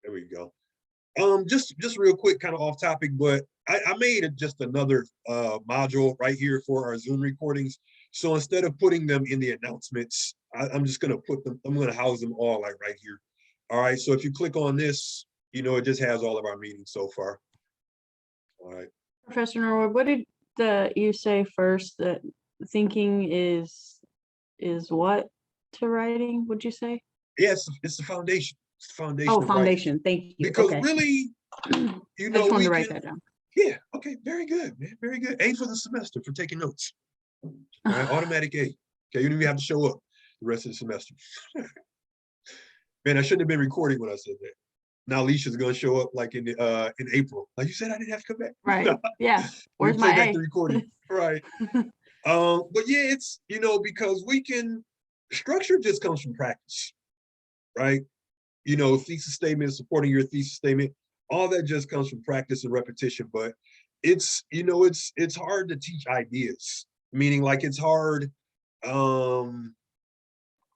There we go. Just real quick, kind of off topic, but I made just another module right here for our Zoom recordings. So instead of putting them in the announcements, I'm just gonna put them, I'm gonna house them all like right here. All right, so if you click on this, it just has all of our meetings so far. All right. Professor Norwood, what did you say first? That thinking is what to writing? Would you say? Yes, it's the foundation. It's the foundation Oh, of writing. foundation. Thank you. Because Okay. really, I just wanted we to write can, that down. yeah, okay, very good, man, very good. A for the semester for taking notes. All right, automatic A. Okay, you don't even have to show up the rest of the semester. Man, I shouldn't have been recording when I said that. Now Alicia's gonna show up like in April. Like you said, I didn't have to come back. Right. Yeah. We Where's play my back A? the recording. Right. But yeah, it's because we can structure just comes from practice, right? Thesis statement, supporting your thesis statement, all that just comes from practice and repetition. But it's hard to teach ideas, meaning like it's hard.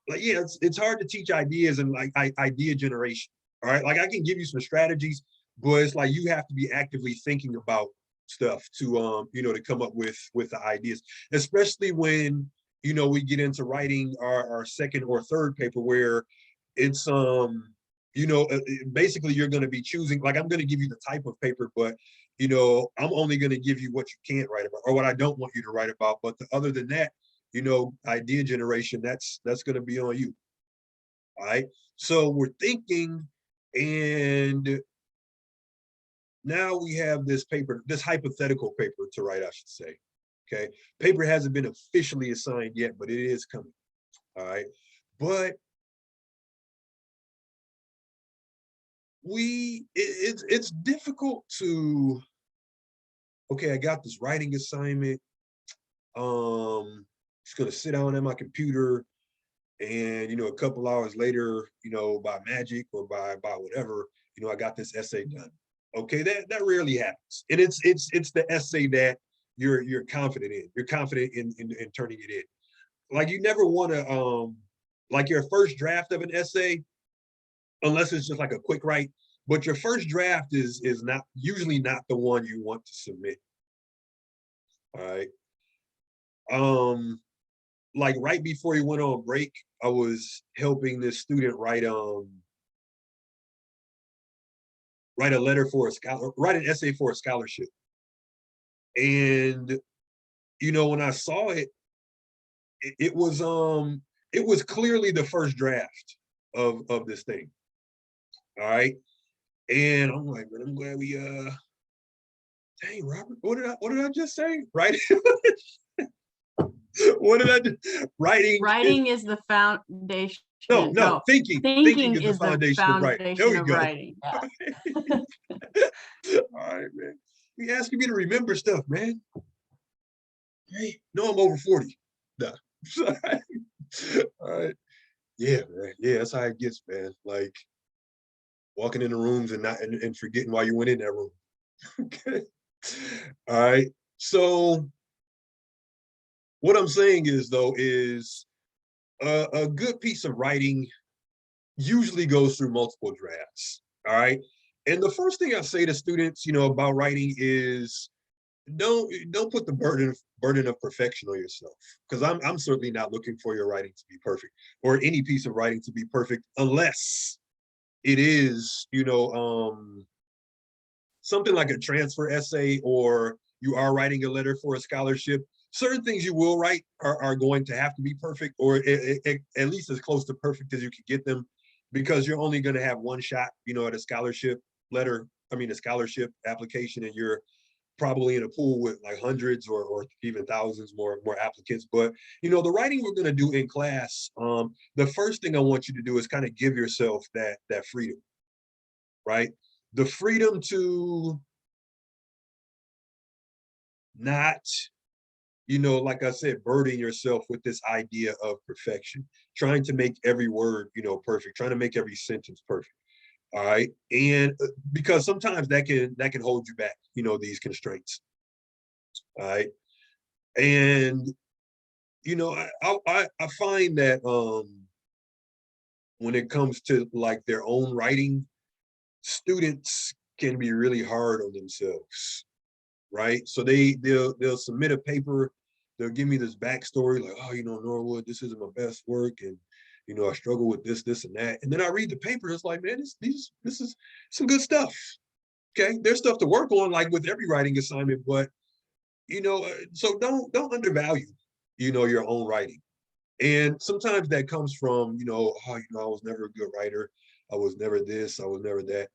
Like yeah, it's hard to teach ideas and like idea generation. All right, like I can give you some strategies, but it's like you have to be actively thinking about stuff to come up with the ideas, especially when we get into writing our second or third paper where it's basically you're going to be choosing, like I'm going to give you the type of paper, but I'm only going to give you what you can't write about or what I don't want you to write about. But other than that, idea generation, that's going to be on you. All right. So we're thinking, and now we have this paper, this hypothetical paper to write, I should say. Okay. Paper hasn't been officially assigned yet, but it is coming. All right. But it's difficult to, okay, I got this writing assignment. Just gonna sit down at my computer and a couple hours later, by magic or by whatever, I got this essay done. Okay, that rarely happens. And it's the essay that you're confident in. You're confident in turning it in. Like you never want to like your first draft of an essay, unless it's just like a quick write, but your first draft is not usually not the one you want to submit. All right. Like right before he went on break, I was helping this student write a letter for a scholar, write an essay for a scholarship. And when I saw it, it was clearly the first draft of this thing. All right. And I'm like, man, I'm glad we dang, Robert, what did I just say? Right? What did I do? Writing is the foundation. No, thinking is the foundation of writing. There we go. Writing. Yeah. All right, man. You asking me to remember stuff, man. Hey, no, I'm over 40. Nah. All right. Yeah, man. Yeah, that's how it gets, man. Like walking in the rooms and forgetting why you went in that room. Okay. All right. So what I'm saying is though, is a good piece of writing usually goes through multiple drafts. All right. And the first thing I say to students, about writing is don't put the burden of perfection on yourself, because I'm certainly not looking for your writing to be perfect or any piece of writing to be perfect unless it is something like a transfer essay or you are writing a letter for a scholarship. Certain things you will write are going to have to be perfect, or at least as close to perfect as you can get them, because you're only going to have one shot at a scholarship letter, a scholarship application, and you're probably in a pool with like hundreds or even thousands more applicants. But the writing we're going to do in class, the first thing I want you to do is kind of give yourself that freedom, right? The freedom to not, like I said, burden yourself with this idea of perfection, trying to make every word perfect, trying to make every sentence perfect. All right. And because sometimes that can hold you back, these constraints. All right. And I find that when it comes to like their own writing, students can be really hard on themselves, right? So they'll submit a paper, they'll give me this backstory, like, oh, Norwood, this isn't my best work, and I struggle with this, and that. And then I read the paper, it's like, man, this is some good stuff. Okay, there's stuff to work on, like with every writing assignment, but so don't undervalue, your own writing. And sometimes that comes from, I was never a good writer. I was never this, I was never that.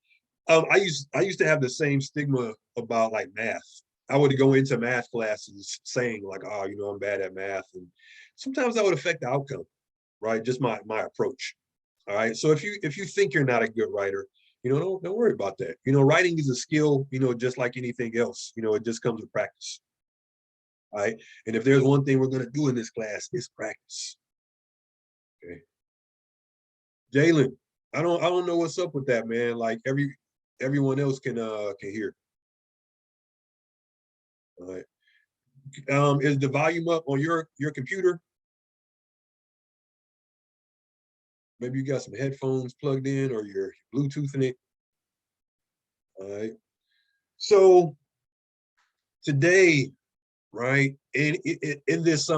I used to have the same stigma about like math. I would go into math classes saying like, oh, I'm bad at math. And sometimes that would affect the outcome, right? Just my approach. All right. So if you think you're not a good writer, don't worry about that. Writing is a skill, just like anything else. It just comes with practice. All right. And if there's one thing we're gonna do in this class, it's practice. Okay. Jalen, I don't know what's up with that, man. Like everyone else can hear. All right. Is the volume up on your computer? Maybe you got some headphones plugged in or you're Bluetoothing it. All right. So today, right, in this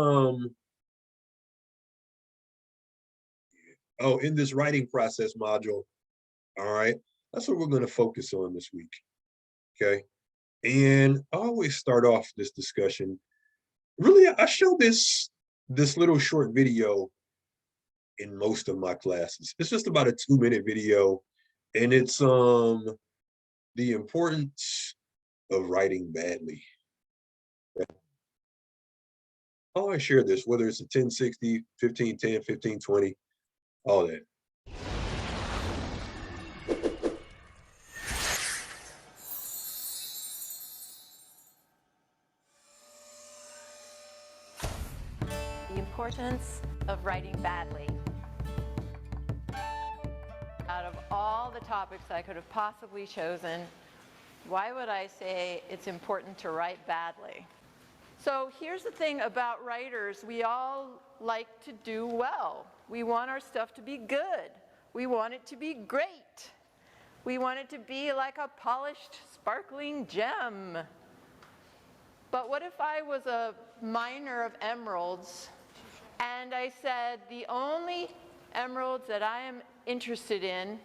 in this writing process module, all right, that's what we're going to focus on this week. Okay. And I always start off this discussion. Really, I show this little short video in most of my classes. It's just about a 2-minute video, and it's the importance of writing badly. I always share this, whether it's a 1060, 1510, 1520, all that. The importance of writing badly. Out of all the topics I could have possibly chosen, why would I say it's important to write badly? So here's the thing about writers. We all like to do well. We want our stuff to be good. We want it to be great. We want it to be like a polished, sparkling gem. But what if I was a miner of emeralds and I said the only emeralds that I am interested in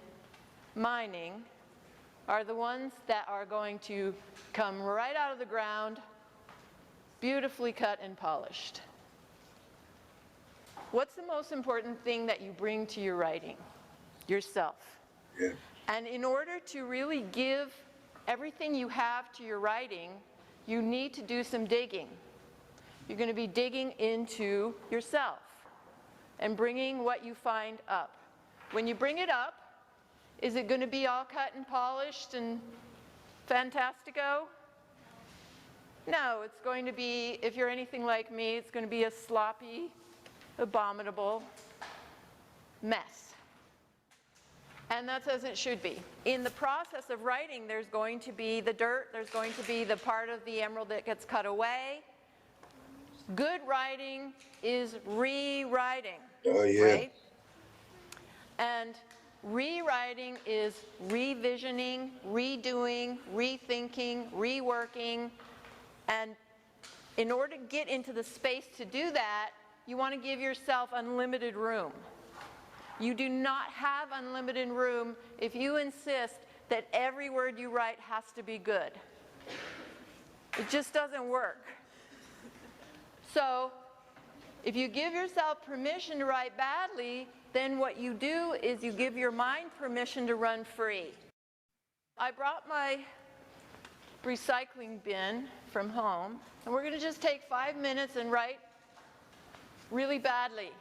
mining are the ones that are going to come right out of the ground, beautifully cut and polished? What's the most important thing that you bring to your writing? Yourself. Yeah. And in order to really give everything you have to your writing, you need to do some digging. You're going to be digging into yourself and bringing what you find up. When you bring it up, is it going to be all cut and polished and fantastico? No, it's going to be, if you're anything like me, it's going to be a sloppy, abominable mess. And that's as it should be. In the process of writing, there's going to be the dirt, there's going to be the part of the emerald that gets cut away. Good writing is rewriting. Oh, yeah. Right? And rewriting is revisioning, redoing, rethinking, reworking. And in order to get into the space to do that, you want to give yourself unlimited room. You do not have unlimited room if you insist that every word you write has to be good. It just doesn't work. So, if you give yourself permission to write badly, then what you do is you give your mind permission to run free. I brought my recycling bin from home, and we're going to just take 5 minutes and write really badly.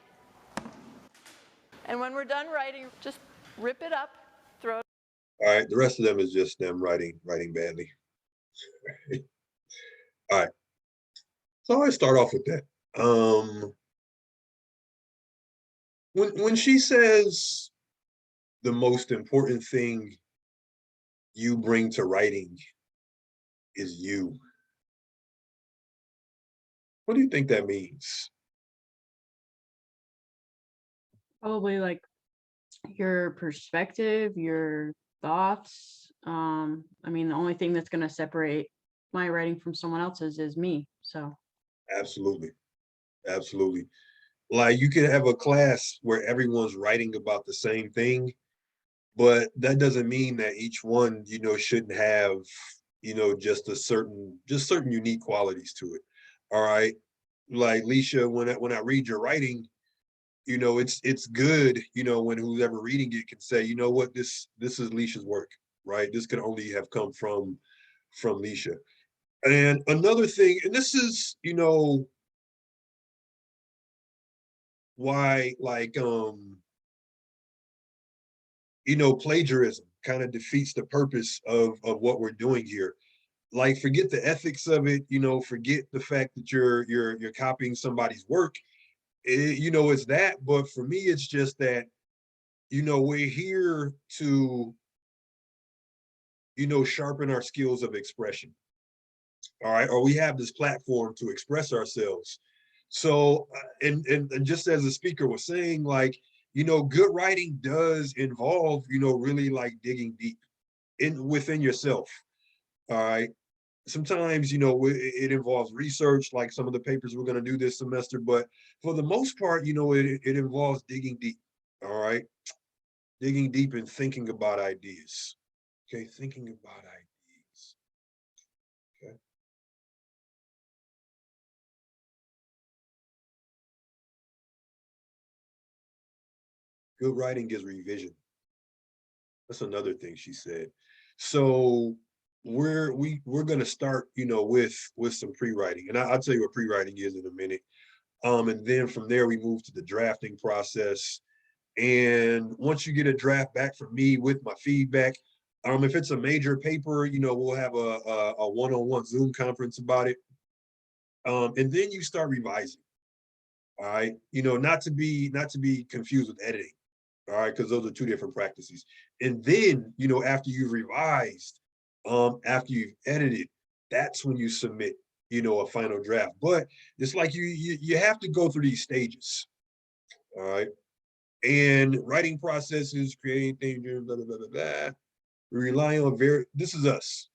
And when we're done writing, just rip it up, throw it. All right, the rest of them is just them writing badly. All right. So I start off with that. When she says the most important thing you bring to writing is you, what do you think that means? Probably like your perspective, your thoughts. I mean, the only thing that's gonna separate my writing from someone else's is me, so. Absolutely. Absolutely. Like you could have a class where everyone's writing about the same thing, but that doesn't mean that each one, shouldn't have, just certain unique qualities to it. All right. Like Leisha, when I read your writing, it's good, when who's ever reading it can say, you know what, this is Leisha's work, right? This could only have come from Leisha. And another thing, and this is, why like plagiarism kind of defeats the purpose of what we're doing here. Like forget the ethics of it, forget the fact that you're copying somebody's work. It's that, but for me it's just that we're here to sharpen our skills of expression. All right, or we have this platform to express ourselves. So and just as the speaker was saying, like good writing does involve really like digging deep within yourself. All right, sometimes it involves research, like some of the papers we're going to do this semester, but for the most part it involves digging deep. All right, digging deep and thinking about ideas. Okay, thinking about ideas. Okay. Good writing is revision. That's another thing she said. So we're gonna start, with some pre-writing, and I'll tell you what pre-writing is in a minute. And then from there we move to the drafting process. And once you get a draft back from me with my feedback, if it's a major paper, we'll have a one-on-one Zoom conference about it. And then you start revising. All right, not to be confused with editing. All right, because those are two different practices. And then, after you've revised, after you've edited, that's when you submit, a final draft. But it's like you have to go through these stages. All right. And writing processes, creating things, blah, blah, blah, blah, blah. We rely on this is us.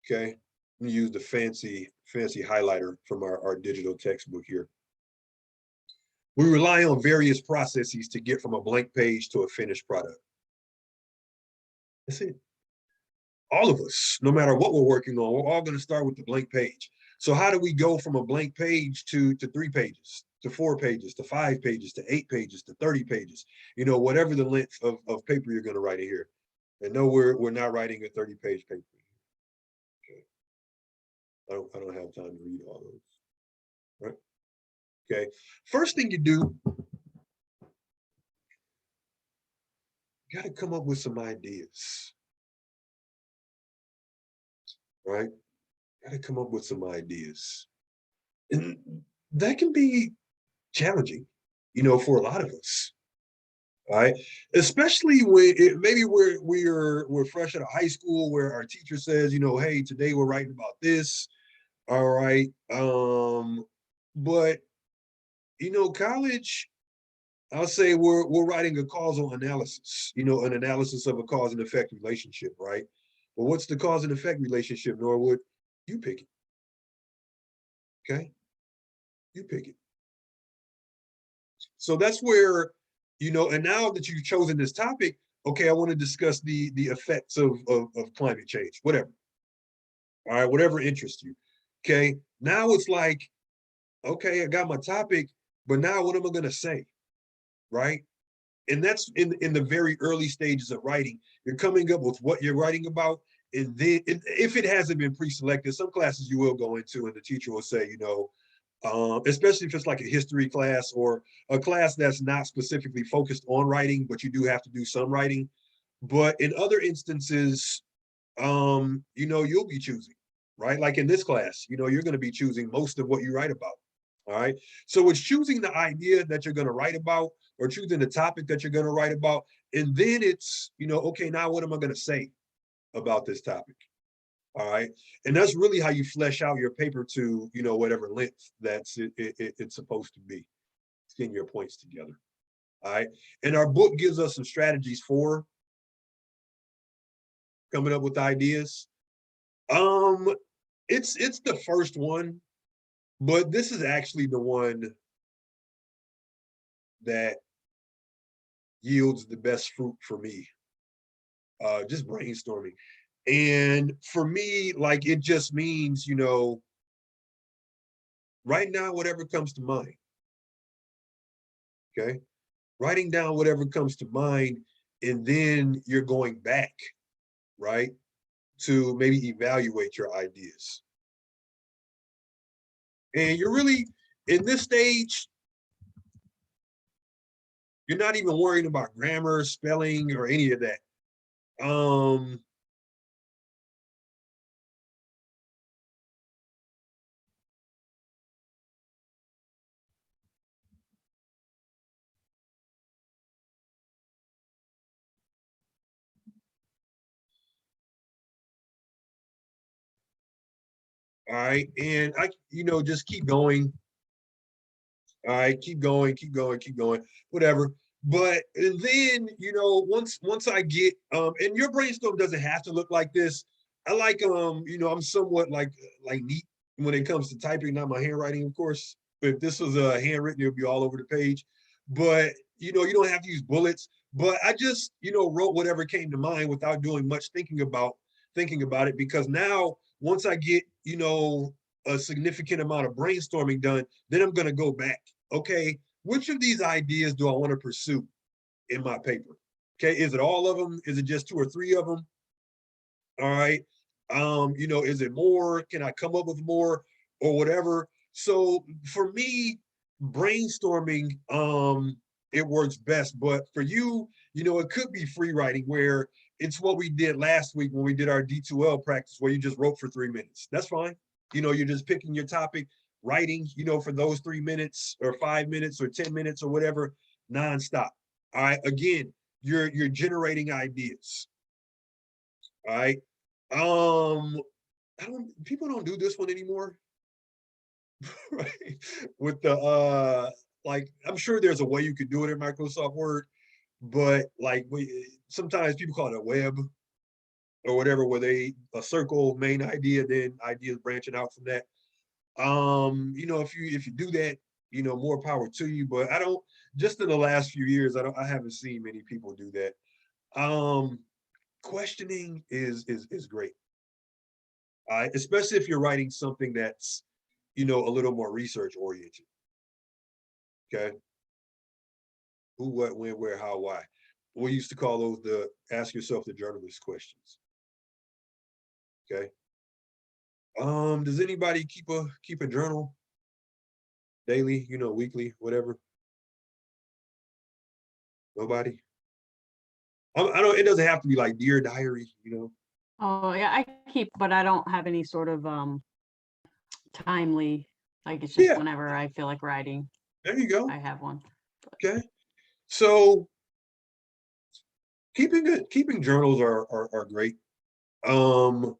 Okay. Let me use the fancy highlighter from our digital textbook here. We rely on various processes to get from a blank page to a finished product. That's it. All of us, no matter what we're working on, we're all going to start with the blank page. So how do we go from a blank page to 3 pages, to 4 pages, to 5 pages, to 8 pages, to 30 pages, whatever the length of paper you're going to write in here. And no, we're not writing a 30-page paper. Okay. I don't have time to read all those. Right? Okay. First thing you do, you got to come up with some ideas. Right? Got to come up with some ideas. And that can be challenging, for a lot of us. Right? Especially when maybe we're fresh out of high school where our teacher says, hey, today we're writing about this. All right. But college, I'll say we're writing a causal analysis, an analysis of a cause and effect relationship, right? Well, what's the cause and effect relationship, Norwood? You pick it. Okay? You pick it. So that's where, and now that you've chosen this topic, okay, I want to discuss the effects of climate change, whatever. All right, whatever interests you. Okay, now it's like, okay, I got my topic, but now what am I going to say? Right? And that's in the very early stages of writing. You're coming up with what you're writing about. And then if it hasn't been pre-selected, some classes you will go into and the teacher will say, especially if it's like a history class or a class that's not specifically focused on writing, but you do have to do some writing. But in other instances, you'll be choosing, right? Like in this class, you're going to be choosing most of what you write about. All right. So it's choosing the idea that you're going to write about or choosing the topic that you're going to write about. And then it's, okay, now what am I going to say about this topic? All right. And that's really how you flesh out your paper to, whatever length it's supposed to be. It's getting your points together. All right. And our book gives us some strategies for coming up with ideas. It's the first one, but this is actually the one that yields the best fruit for me. Just brainstorming. And for me, like it just means, write down whatever comes to mind. Okay. Writing down whatever comes to mind, and then you're going back, right, to maybe evaluate your ideas. And you're really, in this stage, you're not even worrying about grammar, spelling, or any of that. All right, and just keep going. All right, keep going, keep going, keep going, whatever. But and then, once I get and your brainstorm doesn't have to look like this. I like I'm somewhat like neat when it comes to typing, not my handwriting, of course. But if this was handwritten, it would be all over the page. But you don't have to use bullets. But I just, wrote whatever came to mind without doing much thinking about it, because now once I get, a significant amount of brainstorming done, then I'm going to go back. Okay, which of these ideas do I want to pursue in my paper? Okay, is it all of them? Is it just 2 or 3 of them? All right. Is it more? Can I come up with more or whatever? So for me, brainstorming, it works best. But for you, it could be free writing, where it's what we did last week when we did our D2L practice, where you just wrote for 3 minutes. That's fine. You're just picking your topic, writing, for those 3 minutes or 5 minutes or 10 minutes or whatever, nonstop. All right. Again, you're generating ideas. All right. People don't do this one anymore. Right. With the like, I'm sure there's a way you could do it in Microsoft Word, but like sometimes people call it a web or whatever, where they a circle main idea, then ideas branching out from that. If you do that, more power to you. But I don't, just in the last few years, I haven't seen many people do that. Questioning is great. Especially if you're writing something that's, a little more research oriented. Okay. Who, what, when, where, how, why. We used to call those the ask yourself the journalist questions. Okay. Does anybody keep a journal daily, weekly, whatever? Nobody? I don't, it doesn't have to be like Dear Diary. Oh, yeah, I keep, but I don't have any sort of timely, like it's just Yeah, whenever I feel like writing, there you go. I have one. Okay. So keeping journals are great. Um,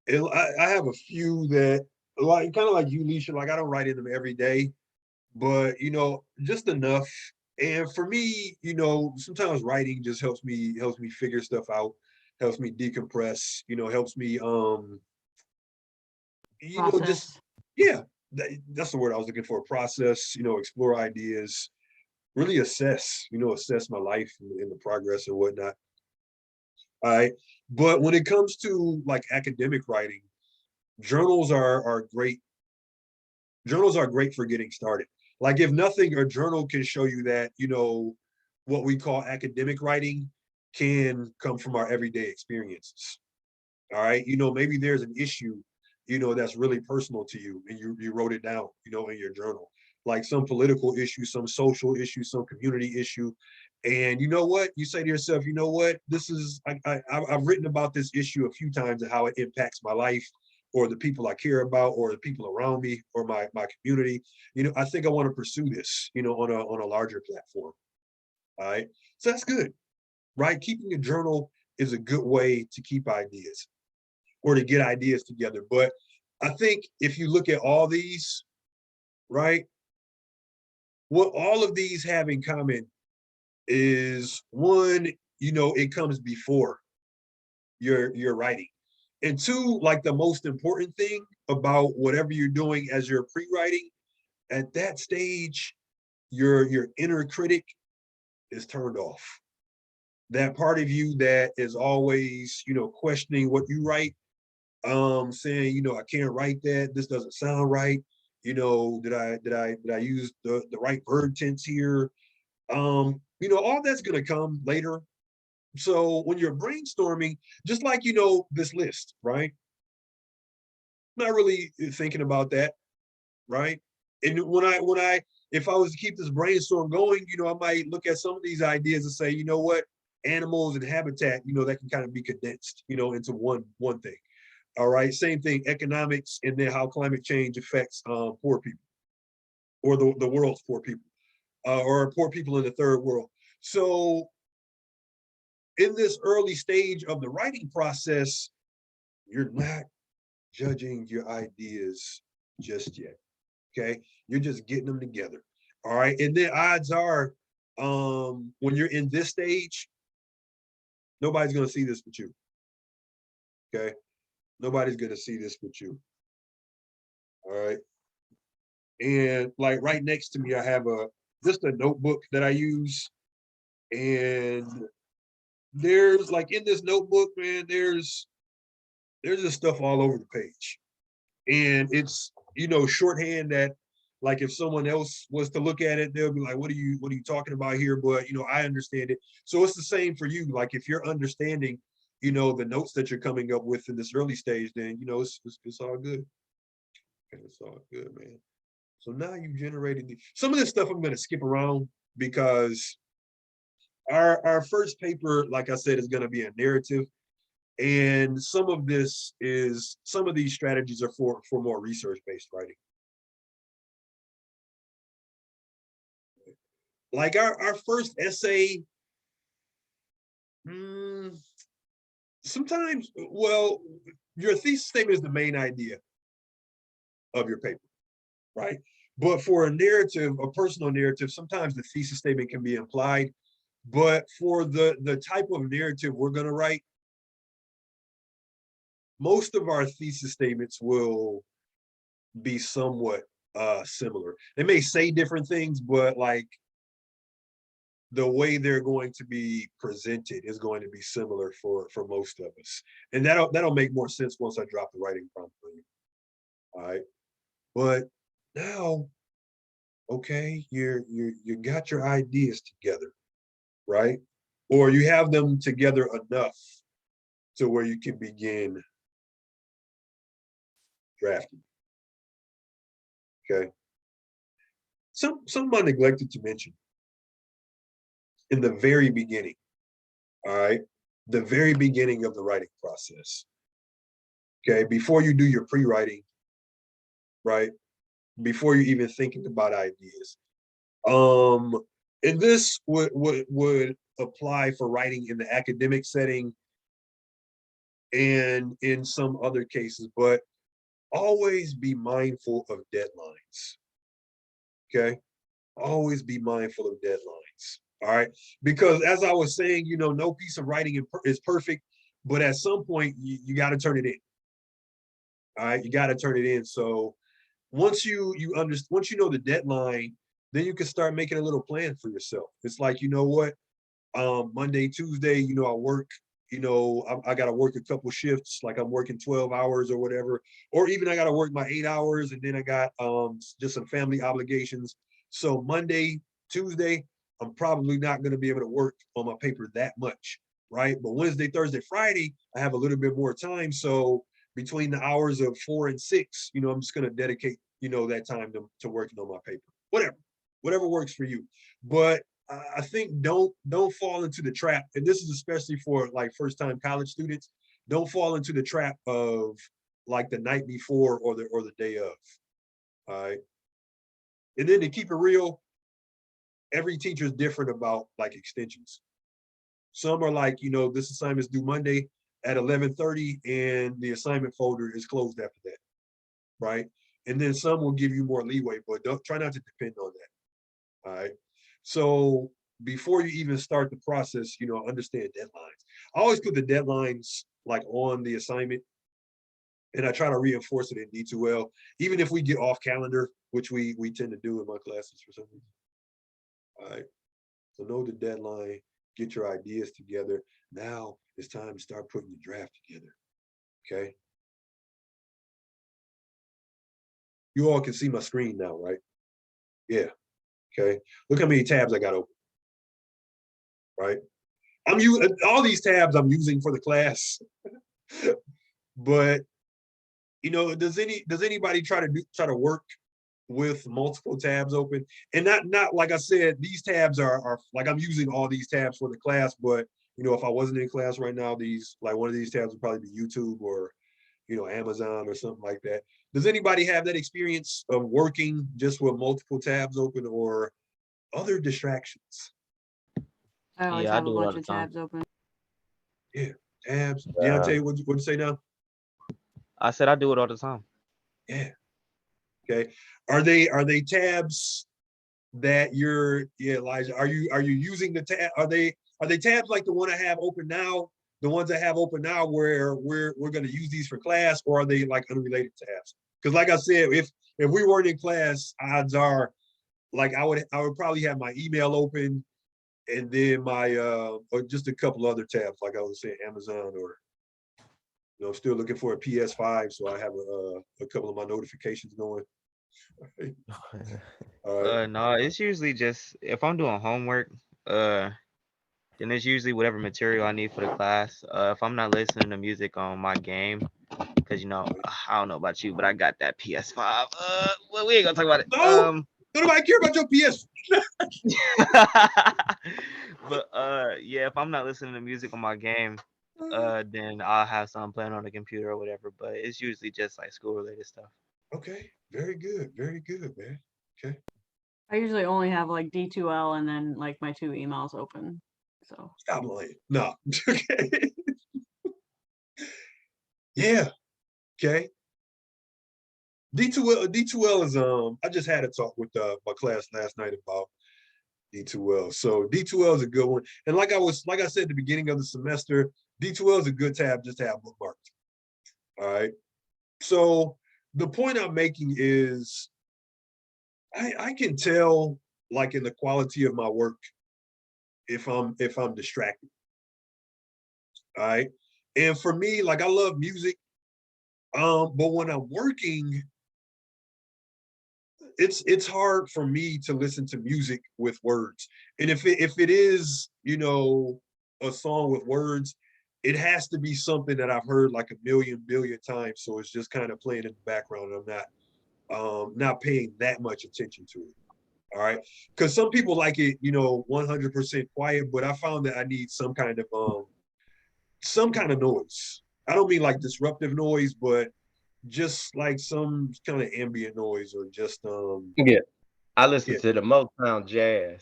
I have a few that, like, kind of like you, Leisha, like I don't write in them every day, but just enough. And for me, sometimes writing just helps me figure stuff out, helps me decompress, helps me just, Process. yeah, that's the word I was looking for. Process, explore ideas, really assess my life and the progress and whatnot. All right. But when it comes to like academic writing, journals are great. Journals are great for getting started. Like, if nothing, a journal can show you that, what we call academic writing can come from our everyday experiences. All right. Maybe there's an issue, that's really personal to you, and you wrote it down, in your journal, like some political issue, some social issue, some community issue. And you know what? You say to yourself, you know what? This is, I've written about this issue a few times and how it impacts my life or the people I care about or the people around me or my community. I think I want to pursue this, on a larger platform. All right. So that's good, right? Keeping a journal is a good way to keep ideas or to get ideas together. But I think if you look at all these, right, what all of these have in common is, one, it comes before your writing. And two, like the most important thing about whatever you're doing as you're pre-writing, at that stage, your inner critic is turned off. That part of you that is always, questioning what you write, saying, I can't write that, this doesn't sound right, did I use the right verb tense here? All that's gonna come later. So when you're brainstorming, just like this list, right? Not really thinking about that, right? And when I if I was to keep this brainstorm going, I might look at some of these ideas and say, you know what, animals and habitat, that can kind of be condensed, into one thing. All right, same thing, economics, and then how climate change affects poor people, or the world's poor people, or poor people in the third world. So in this early stage of the writing process, you're not judging your ideas just yet. Okay, you're just getting them together. All right, and then odds are, when you're in this stage, nobody's gonna see this but you. Okay, nobody's gonna see this but you. All right, and like right next to me, I have just a notebook that I use, and there's like in this notebook, man, there's just stuff all over the page, and it's shorthand that, like, if someone else was to look at it, they'll be like, what are you talking about here? But I understand it. So it's the same for you. Like, if you're understanding the notes that you're coming up with in this early stage, then it's all good. It's all good, man. So now you've generated some of this stuff. I'm going to skip around because our first paper, like I said, is going to be a narrative. And some of these strategies are for more research-based writing. Like our first essay, sometimes, well, your thesis statement is the main idea of your paper, right? But for a narrative, a personal narrative, sometimes the thesis statement can be implied. But for the type of narrative we're going to write, most of our thesis statements will be somewhat similar. They may say different things, but like the way they're going to be presented is going to be similar for most of us. And that'll make more sense once I drop the writing prompt for you. All right. But now, okay, you got your ideas together, right? Or you have them together enough to where you can begin drafting. Okay. Something I neglected to mention in the very beginning. All right. The very beginning of the writing process. Okay. Before you do your pre-writing, right? Before you're even thinking about ideas. And this would apply for writing in the academic setting and in some other cases, but always be mindful of deadlines. Okay. Always be mindful of deadlines. All right. Because as I was saying, no piece of writing is perfect, but at some point you got to turn it in. All right. You got to turn it in. So once you know the deadline, then you can start making a little plan for yourself. It's like, what, Monday, Tuesday, I work, I got to work a couple shifts, like I'm working 12 hours or whatever, or even I got to work my 8 hours, and then I got just some family obligations. So Monday, Tuesday, I'm probably not going to be able to work on my paper that much, right? But Wednesday, Thursday, Friday, I have a little bit more time. So between the hours of 4 and 6, I'm just going to dedicate, that time to working on my paper. Whatever works for you. But I think don't fall into the trap, and this is especially for like first-time college students. Don't fall into the trap of like the night before or the day of. All right. And then to keep it real, every teacher is different about like extensions. Some are like, this assignment's due Monday at 11:30, and the assignment folder is closed after that, right? And then some will give you more leeway, but try not to depend on that. All right. So before you even start the process, understand deadlines. I always put the deadlines like on the assignment. And I try to reinforce it in D2L, even if we get off calendar, which we tend to do in my classes for some reason. All right. So know the deadline, get your ideas together. Now it's time to start putting your draft together. Okay. You all can see my screen now, right? Yeah. Okay. Look how many tabs I got open. Right. I'm using all these tabs I'm using for the class. But you know, does anybody try to work with multiple tabs open? And not like I said, these tabs are like I'm using all these tabs for the class, but you know, if I wasn't in class right now, these like one of these tabs would probably be YouTube or you know, Amazon or something like that. Does anybody have that experience of working just with multiple tabs open or other distractions? I always Yeah, I have a do it all bunch the of time. tabs open. Yeah, tabs. Yeah. Deontay, what'd you say now? I said I do it all the time. Yeah. Okay. Are they tabs that you're, yeah, Elijah, are you using the tab? Are they tabs like the one I have open now? The ones I have open now where we're going to use these for class, or are they like unrelated tabs? Because like I said, if we weren't in class, odds are like I would probably have my email open and then my or just a couple other tabs, like I was saying, Amazon, or you know, I'm still looking for a PS5, so I have a couple of my notifications going. All right. No, it's usually just if I'm doing homework, then it's usually whatever material I need for the class. If I'm not listening to music on my game, because you know, I don't know about you, but I got that PS5. Well, we ain't gonna talk about it. No, nobody care about your PS. But yeah, if I'm not listening to music on my game, then I'll have something playing on the computer or whatever. But it's usually just like school related stuff. Okay, very good, man. Okay. I usually only have like D2L and then like my 2 emails open. So Stop lying. No. Okay. Yeah. Okay. D2L is I just had a talk with my class last night about D2L. So D2L is a good one. And like I said at the beginning of the semester, D2L is a good tab just to have bookmarked. All right. So the point I'm making is I can tell like in the quality of my work if I'm distracted. All right. And for me, like I love music. But when I'm working, it's hard for me to listen to music with words. And if it is, you know, a song with words, it has to be something that I've heard like a billion times. So it's just kind of playing in the background. And I'm not paying that much attention to it. All right. Because some people like it, you know, 100% quiet, but I found that I need some kind of noise. I don't mean like disruptive noise, but just like some kind of ambient noise or just Yeah, I listen yeah. to the Motown jazz.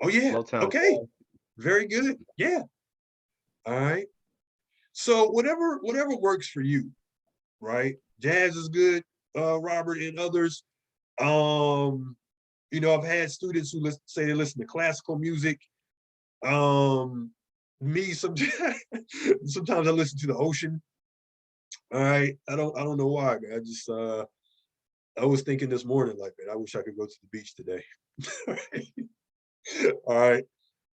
Oh yeah. Motown. Okay. Very good. Yeah. All right. So whatever works for you, right? Jazz is good, Robert and others. You know, I've had students who say they listen to classical music. Me sometimes I listen to the ocean. All right. I don't know why, man. I just I was thinking this morning, like, man, I wish I could go to the beach today. All right.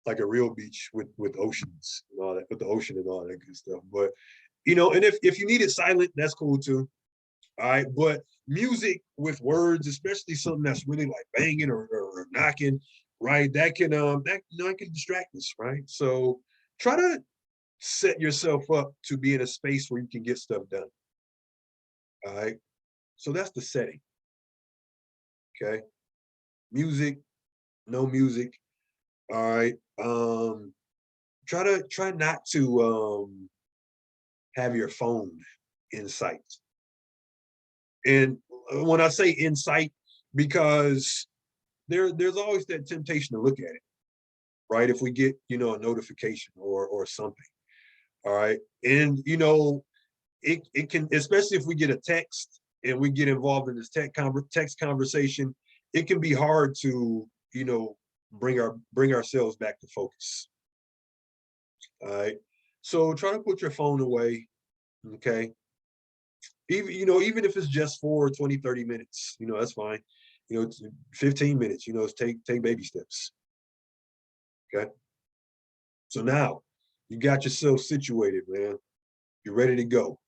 Like a real beach with oceans and all that, with the ocean and all that good stuff. But you know, and if you need it silent, that's cool too. All right. But music with words, especially something that's really like banging or knocking, right? That can that can distract us, right? So try to set yourself up to be in a space where you can get stuff done. All right. So that's the setting. Okay. Music, no music. All right. Try not to have your phone in sight. And when I say in sight, because there's always that temptation to look at it, right? If we get, you know, a notification or something. All right. And you know, it can, especially if we get a text and we get involved in this text conversation, it can be hard to, you know, bring ourselves back to focus. All right. So try to put your phone away. Okay. Even, even if it's just for 20, 30 minutes, that's fine. It's 15 minutes, take baby steps. Okay. So now you got yourself situated, man. You're ready to go.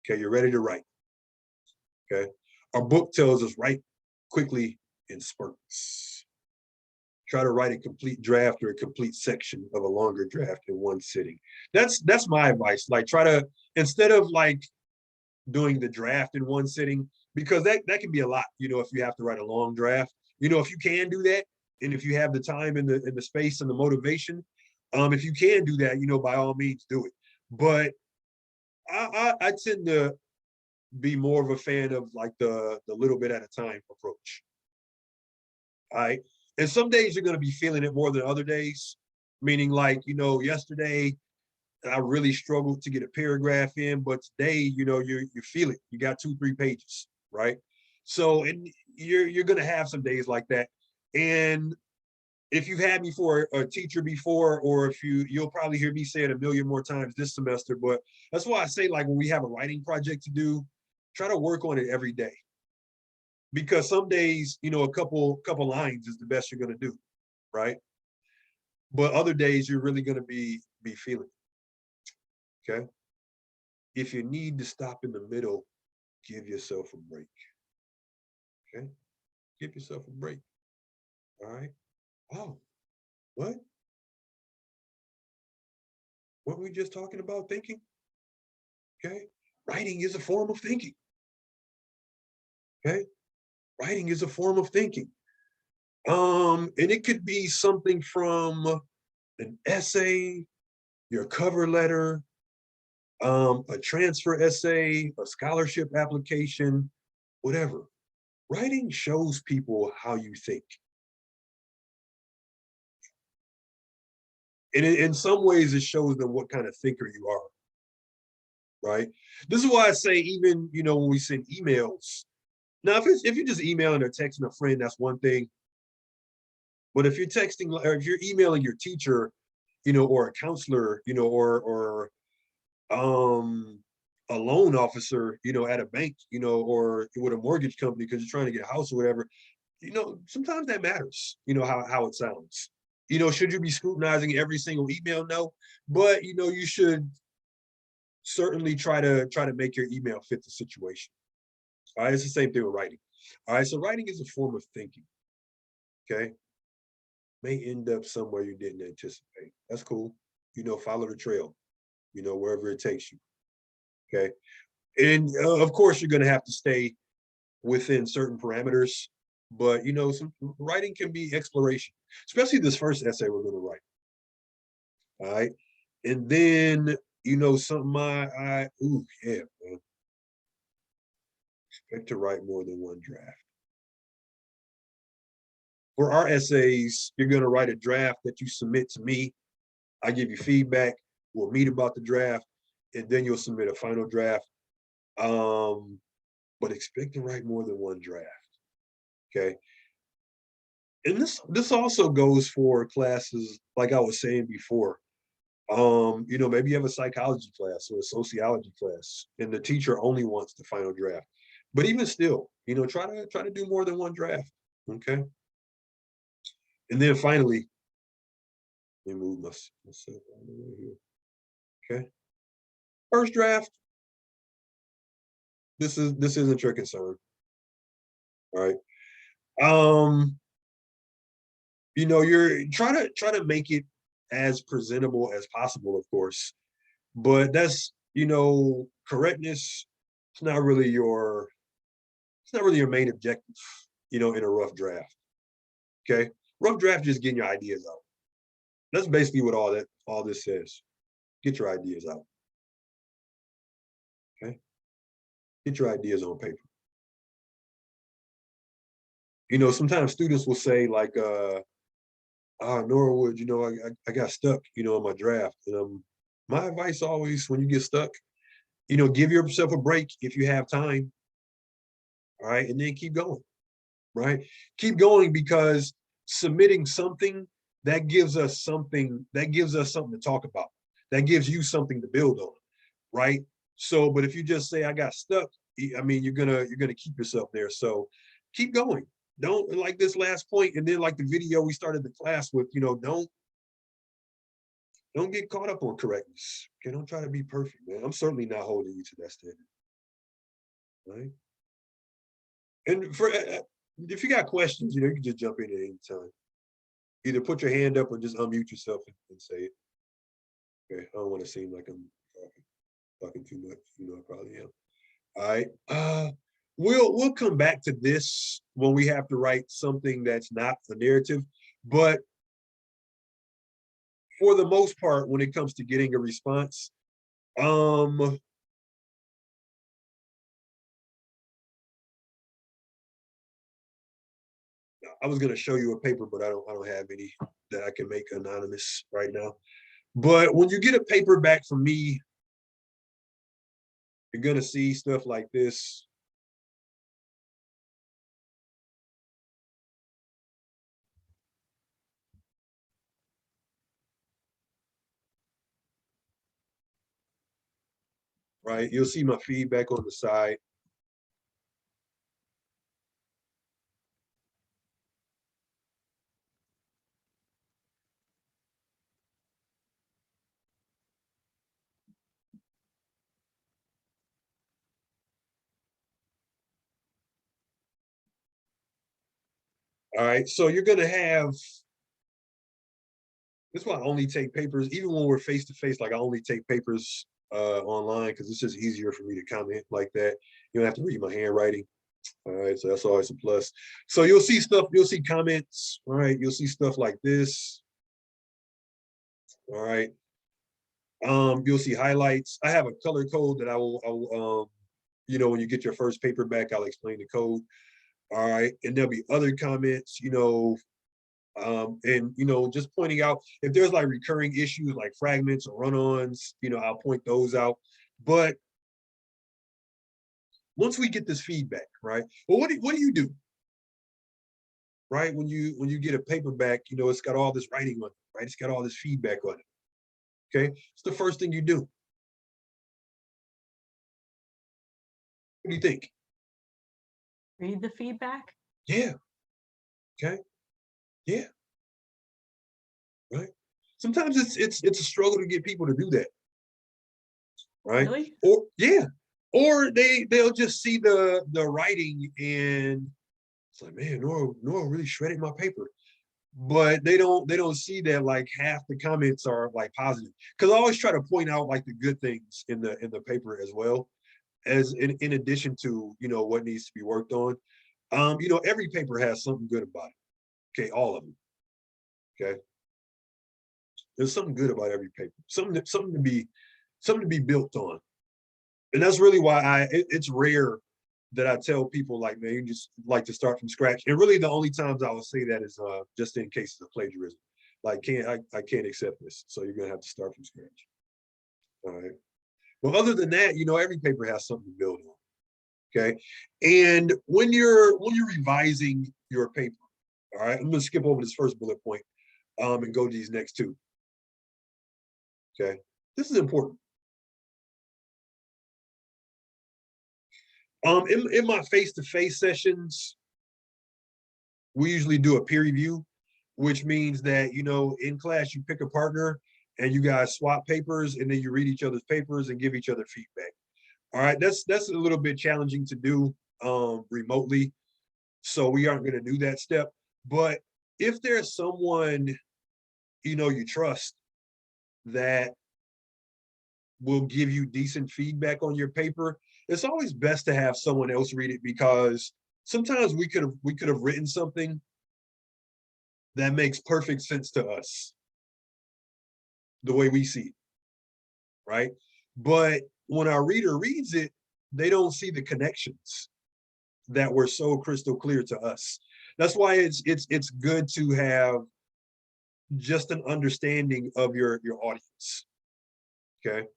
Okay. You're ready to write. Okay. Our book tells us write quickly in spurts. Try to write a complete draft or a complete section of a longer draft in one sitting. That's my advice. Like, try to, instead of like doing the draft in one sitting, because that can be a lot, if you have to write a long draft. If you can do that, and if you have the time and the space and the motivation, if you can do that, by all means do it. But I tend to be more of a fan of like the little bit at a time approach. All right. And some days you're going to be feeling it more than other days, meaning like, yesterday I really struggled to get a paragraph in, but today, you feel it. You got 2-3 pages, right? So, and you're going to have some days like that. And if you've had me for a teacher before, or if you'll probably hear me say it a million more times this semester, but that's why I say, like, when we have a writing project to do, try to work on it every day. Because some days, a couple lines is the best you're going to do, right? But other days you're really going to be feeling it. Okay. If you need to stop in the middle, give yourself a break. Okay. Give yourself a break. All right. Oh, what? What were we just talking about? Thinking? Okay. Writing is a form of thinking. Okay. Writing is a form of thinking. And it could be something from an essay, your cover letter, a transfer essay, a scholarship application, whatever. Writing shows people how you think. And in some ways, it shows them what kind of thinker you are, right? This is why I say, even, when we send emails, now, if you're just emailing or texting a friend, that's one thing. But if you're texting, or if you're emailing your teacher, or a counselor, or a loan officer, at a bank, or with a mortgage company because you're trying to get a house or whatever, sometimes that matters, how it sounds. Should you be scrutinizing every single email? No, but you should certainly try to make your email fit the situation. All right, it's the same thing with writing. All right, so writing is a form of thinking. Okay, may end up somewhere you didn't anticipate. That's cool. Follow the trail. Wherever it takes you. Okay, and of course you're going to have to stay within certain parameters, but some writing can be exploration, especially this first essay we're going to write. All right, and then something ooh, yeah, man. Expect to write more than one draft. For our essays, you're going to write a draft that you submit to me. I give you feedback. We'll meet about the draft, and then you'll submit a final draft. But expect to write more than one draft. Okay. And this also goes for classes, like I was saying before. Maybe you have a psychology class or a sociology class, and the teacher only wants the final draft. But even still, try to do more than one draft. Okay. And then finally, let me move myself all the way here. Okay. First draft. This isn't your concern. All right. You're try to make it as presentable as possible, of course. But that's, correctness. It's not really your main objective, in a rough draft. Okay. Rough draft, just getting your ideas out. That's basically what all this says. Get your ideas out. Okay. Get your ideas on paper. Sometimes students will say like, Norwood, I got stuck, in my draft. And my advice always, when you get stuck, give yourself a break if you have time. All right. And then keep going. Right. Keep going, because submitting something that gives us something to talk about. That gives you something to build on. Right. So, but if you just say I got stuck, I mean, you're gonna keep yourself there. So keep going. Don't like this last point, and then like the video we started the class with, don't get caught up on correctness. Okay, don't try to be perfect, man. I'm certainly not holding you to that standard. Right? And for if you got questions, you can just jump in at any time. Either put your hand up or just unmute yourself and say it. Okay, I don't want to seem like I'm talking too much. I probably am. All right. We'll come back to this when we have to write something that's not a narrative, but for the most part, when it comes to getting a response, I was gonna show you a paper, but I don't have any that I can make anonymous right now. But when you get a paper back from me, you're gonna see stuff like this. Right, you'll see my feedback on the side. All right, so you're gonna have, this is why I only take papers, even when we're face to face, like I only take papers online because it's just easier for me to comment like that. You don't have to read my handwriting. All right, so that's always a plus. So you'll see stuff, you'll see comments, all right, you'll see stuff like this. All right. You'll see highlights. I have a color code that I will when you get your first paper back, I'll explain the code. All right, and there'll be other comments, and just pointing out if there's like recurring issues like fragments or run-ons, I'll point those out. But once we get this feedback, right? Well, what do you do? Right? When you get a paper back, it's got all this writing on it, right? It's got all this feedback on it. Okay, it's the first thing you do. What do you think? Read the feedback. Yeah. Okay. Yeah. Right. Sometimes it's a struggle to get people to do that. Right. Really? Or they'll just see the writing and it's like, man, Nora really shredded my paper. But they don't see that like half the comments are like positive. Because I always try to point out like the good things in the paper as well, as in addition to what needs to be worked on. Every paper has something good about it. Okay, all of them. Okay. There's something good about every paper. Something to be built on. And that's really why it's rare that I tell people like, man, you just like to start from scratch. And really the only times I will say that is just in cases of plagiarism. Like I can't accept this. So you're gonna have to start from scratch. All right. Well, other than that, every paper has something to build on. Okay. And when you're revising your paper, all right, I'm gonna skip over this first bullet point and go to these next two. Okay. This is important. In my face-to-face sessions, we usually do a peer review, which means that, in class, you pick a partner and you guys swap papers and then you read each other's papers and give each other feedback. All right, that's a little bit challenging to do remotely. So we aren't going to do that step. But if there's someone, you trust that will give you decent feedback on your paper, it's always best to have someone else read it because sometimes we could have written something that makes perfect sense to us, the way we see it, right? But when our reader reads it, they don't see the connections that were so crystal clear to us. That's why it's good to have just an understanding of your audience, okay?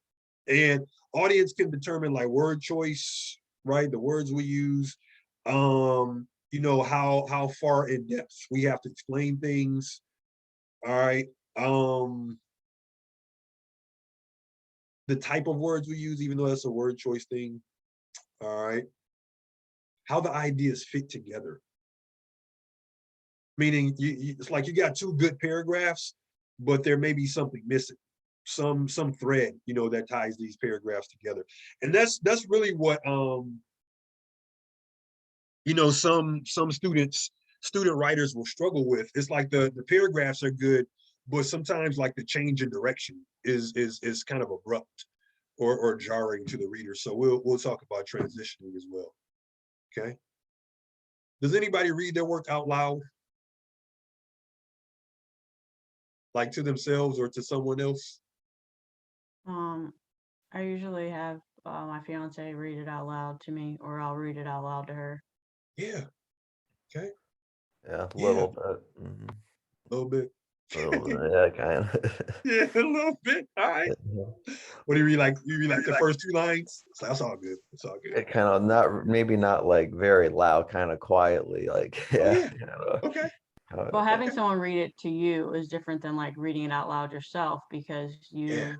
And audience can determine like word choice, right? The words we use, how far in depth we have to explain things. All right. the type of words we use, even though that's a word choice thing. All right. How the ideas fit together. Meaning it's like you got two good paragraphs, but there may be something missing, some thread, you know, that ties these paragraphs together. And that's really what you know, some student writers will struggle with. It's like the paragraphs are good, but sometimes like the change in direction is kind of abrupt or jarring to the reader. So we'll talk about transitioning as well. Okay. Does anybody read their work out loud? Like to themselves or to someone else? I usually have my fiance read it out loud to me, or I'll read it out loud to her. Yeah. Okay. Yeah, a Yeah. little bit. Mhm. A little bit. A little bit, yeah, kind of. Yeah, a little bit. All right. What do you read like? You read like the first two lines? So that's all good. It's all good. It kind of not, maybe not like very loud, kind of quietly, like, Oh, yeah. yeah. You know, Okay. Well, having Okay. someone read it to you is different than like reading it out loud yourself, because Yeah.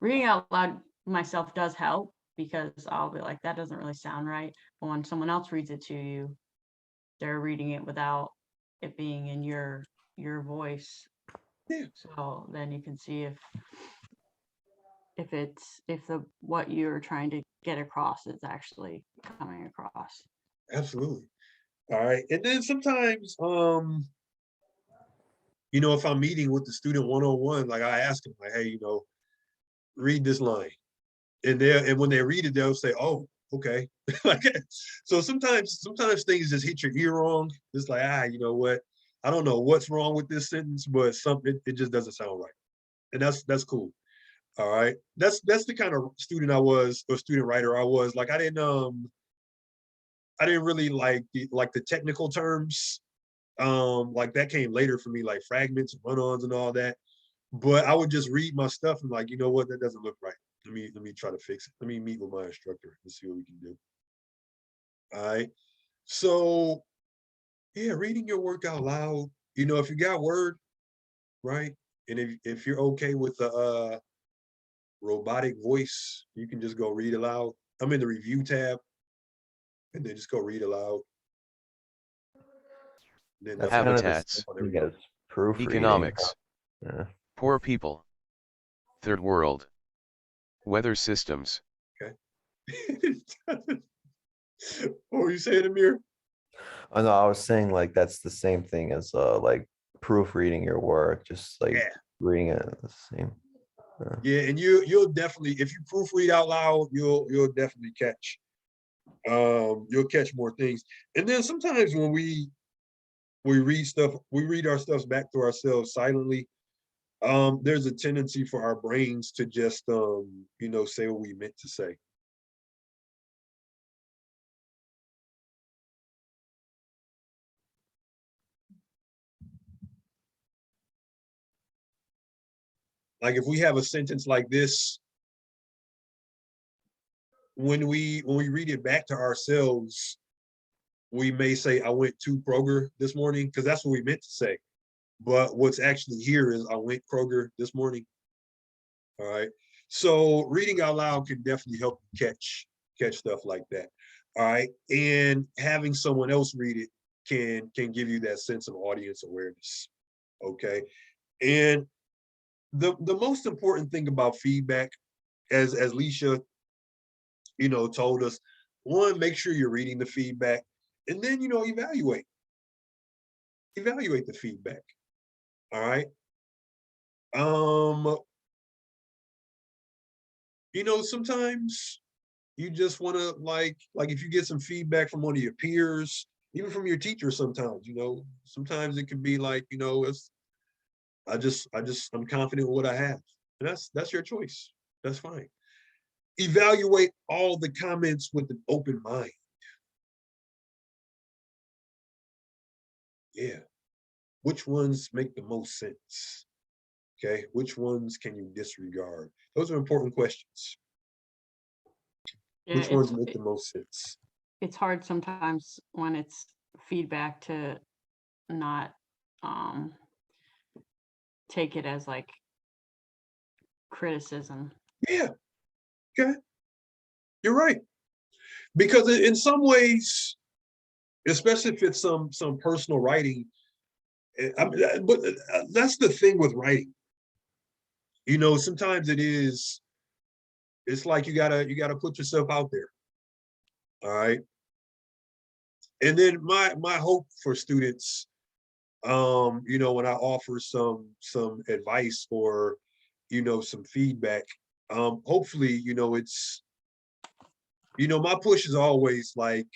reading out loud myself does help, because I'll be like, that doesn't really sound right. But when someone else reads it to you, they're reading it without it being in your voice. Yeah. So then you can see if what you're trying to get across is actually coming across. Absolutely. All right. And then sometimes, you know, if I'm meeting with the student one-on-one, like I ask them, like, hey, you know, read this line. And when they read it, they'll say, oh, okay. Like, so sometimes things just hit your ear wrong. It's like, you know what? I don't know what's wrong with this sentence, but it just doesn't sound right. And that's cool. All right. That's the kind of student I was, or student writer I was. Like I didn't really like the technical terms. Like that came later for me, like fragments and run-ons and all that. But I would just read my stuff and like, you know what, that doesn't look right. Let me try to fix it. Let me meet with my instructor and see what we can do. All right. So yeah, reading your work out loud. You know, if you got Word, right? And if you're okay with the robotic voice, you can just go read aloud. I'm in the review tab, and then just go read aloud. Then That's that's kind of the Habitats. same thing as proofreading. Economics. Yeah. Poor people. Third world. Weather systems. what were you saying, Amir? Oh no, I was saying like that's the same thing as like proofreading your work, just like Yeah. reading it the same. Yeah, and you'll definitely, if you proofread out loud, you'll definitely catch you'll catch more things. And then sometimes when we read our stuff back to ourselves silently. There's a tendency for our brains to just you know, say what we meant to say. Like if we have a sentence like this, when we read it back to ourselves, we may say, I went to Kroger this morning, because that's what we meant to say. But what's actually here is I went Kroger this morning. All right. So reading out loud can definitely help you catch stuff like that. All right. And having someone else read it can give you that sense of audience awareness. Okay. And the most important thing about feedback, as Leisha, you know, told us, one, make sure you're reading the feedback, and then, you know, evaluate the feedback. All right. You know, sometimes you just want to like if you get some feedback from one of your peers, even from your teacher, sometimes, you know, sometimes it can be like, you know, I'm confident with what I have. And that's your choice. That's fine. Evaluate all the comments with an open mind. Yeah. Which ones make the most sense? Okay. Which ones can you disregard? Those are important questions. Yeah, Which ones make the most sense? it's hard sometimes when it's feedback to not take it as like criticism. Yeah. Okay, you're right. Because in some ways, especially if it's some personal writing, but that's the thing with writing. You know, sometimes it's like you gotta put yourself out there. All right. And then my hope for students, you know, when I offer some advice or, you know, some feedback, hopefully, you know, my push is always like,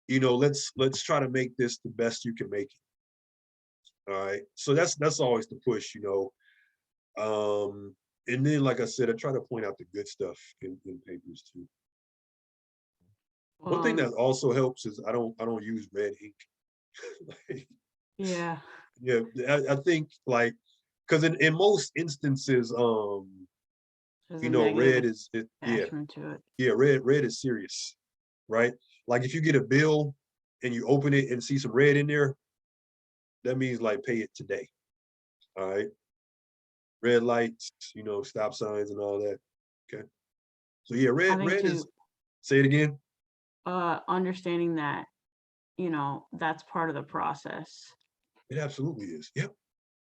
you know, let's try to make this the best you can make it. All right. So that's always the push, you know. And then, like I said, I try to point out the good stuff in papers too. One thing that also helps is I don't use red ink. Like, Yeah, yeah, I think like because in most instances, there's you a know, red negative yeah, attachment to it. yeah, red is serious, right? Like if you get a bill and you open it and see some red in there, that means like pay it today. All right. Red lights, you know, stop signs and all that. Okay. So yeah, I red think is, too, say it again. understanding that, that's part of the process. It absolutely is. Yep.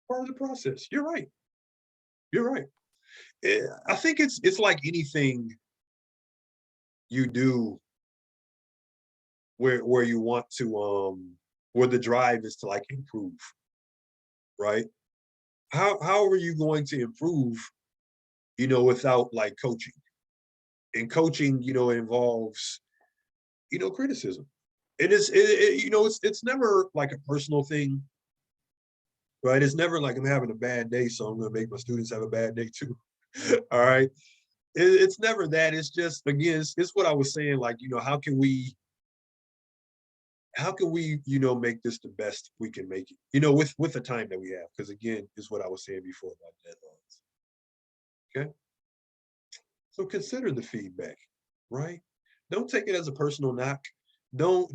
Part of the process. You're right. You're right. I think it's like anything you do where you want to where the drive is to like improve, right? How are you going to improve, you know, without like coaching? And coaching, you know, involves, you know, criticism. You know, it's never like a personal thing, right? It's never like I'm having a bad day, so I'm gonna make my students have a bad day too. All right. It's never that. It's just again, it's what I was saying, like, you know, how can we, you know, make this the best we can make it, you know, with the time that we have, because again, is what I was saying before about deadlines. Okay. So consider the feedback, right? Don't take it as a personal knock. Don't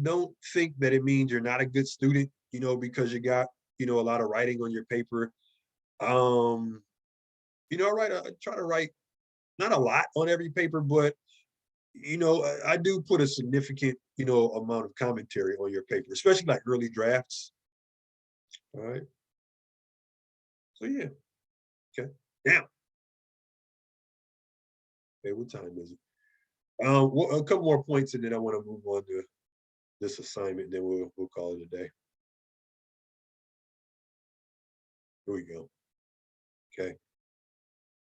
think that it means you're not a good student, you know, because you got, you know, a lot of writing on your paper. Um, you know, I try to write not a lot on every paper, but you know, I do put a significant, you know, amount of commentary on your paper, especially like early drafts. All right. So yeah. Okay. Now, okay, what time is it? A couple more points, and then I want to move on to this assignment. Then we'll call it a day. Here we go. Okay.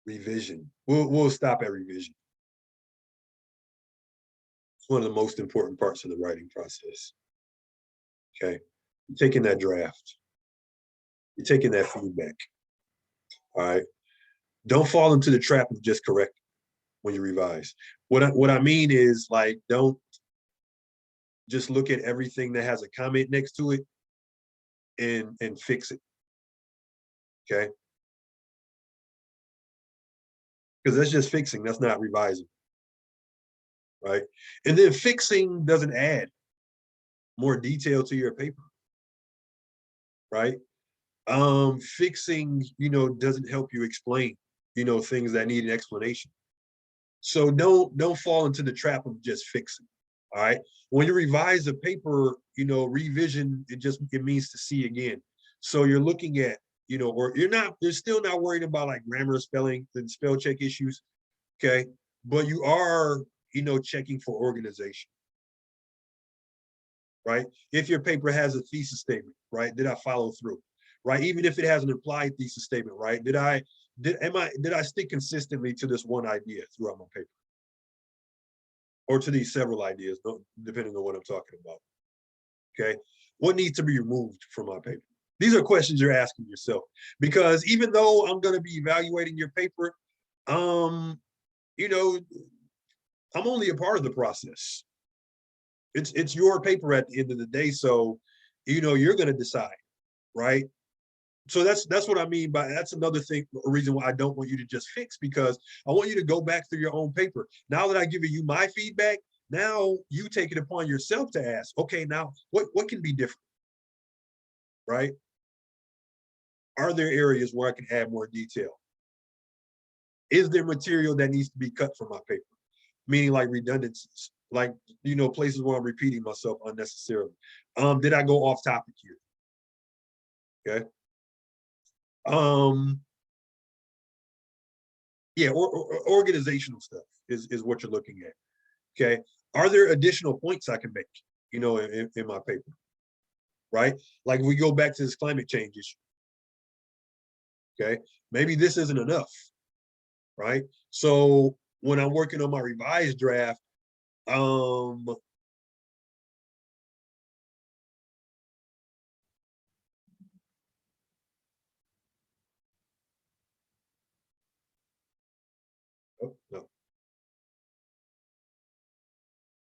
Revision. We'll stop at revision. It's one of the most important parts of the writing process. Okay. You're taking that draft. You're taking that feedback. All right. Don't fall into the trap of just correcting when you revise. What I mean is like don't just look at everything that has a comment next to it and fix it. Okay. Because that's just fixing, that's not revising. Right. And then fixing doesn't add more detail to your paper. Right. Fixing, you know, doesn't help you explain, you know, things that need an explanation. So don't fall into the trap of just fixing. All right. When you revise a paper, you know, revision, it means to see again. So you're looking at, you know, or you're still not worried about like grammar, spelling, and spell check issues. Okay. But you are, you know, checking for organization. Right. If your paper has a thesis statement, right? Did I follow through? Right. Even if it has an implied thesis statement, right? Did I stick consistently to this one idea throughout my paper? Or to these several ideas, depending on what I'm talking about. Okay. What needs to be removed from my paper? These are questions you're asking yourself, because even though I'm going to be evaluating your paper, you know, I'm only a part of the process. It's your paper at the end of the day. So, you know, you're going to decide, right? So that's what I mean by, that's another thing, a reason why I don't want you to just fix, because I want you to go back through your own paper. Now that I've given you my feedback, now you take it upon yourself to ask, okay, now what can be different, right? Are there areas where I can add more detail? Is there material that needs to be cut from my paper? meaning like redundancies, like, you know, places where I'm repeating myself unnecessarily. Did I go off topic here? Okay. Yeah, or organizational stuff is what you're looking at. Okay. Are there additional points I can make, you know, in my paper? Right? Like we go back to this climate change issue. Okay. Maybe this isn't enough. Right. So when I'm working on my revised draft, oh no,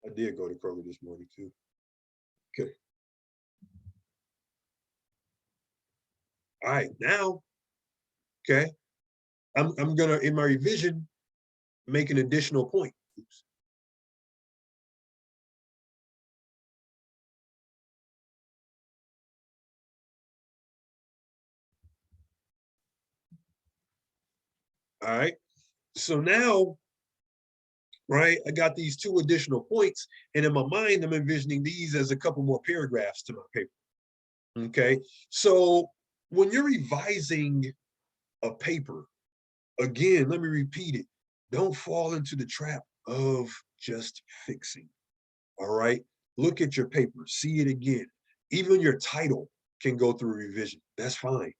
I did go to Kroger this morning too. Okay. All right, now, okay, I'm gonna, in my revision, make an additional point. Oops. All right, so now, right, I got these 2 additional points, and in my mind, I'm envisioning these as a couple more paragraphs to my paper. Okay, so when you're revising a paper, again, let me repeat it. Don't fall into the trap of just fixing. All right. Look at your paper, see it again. Even your title can go through revision. That's fine.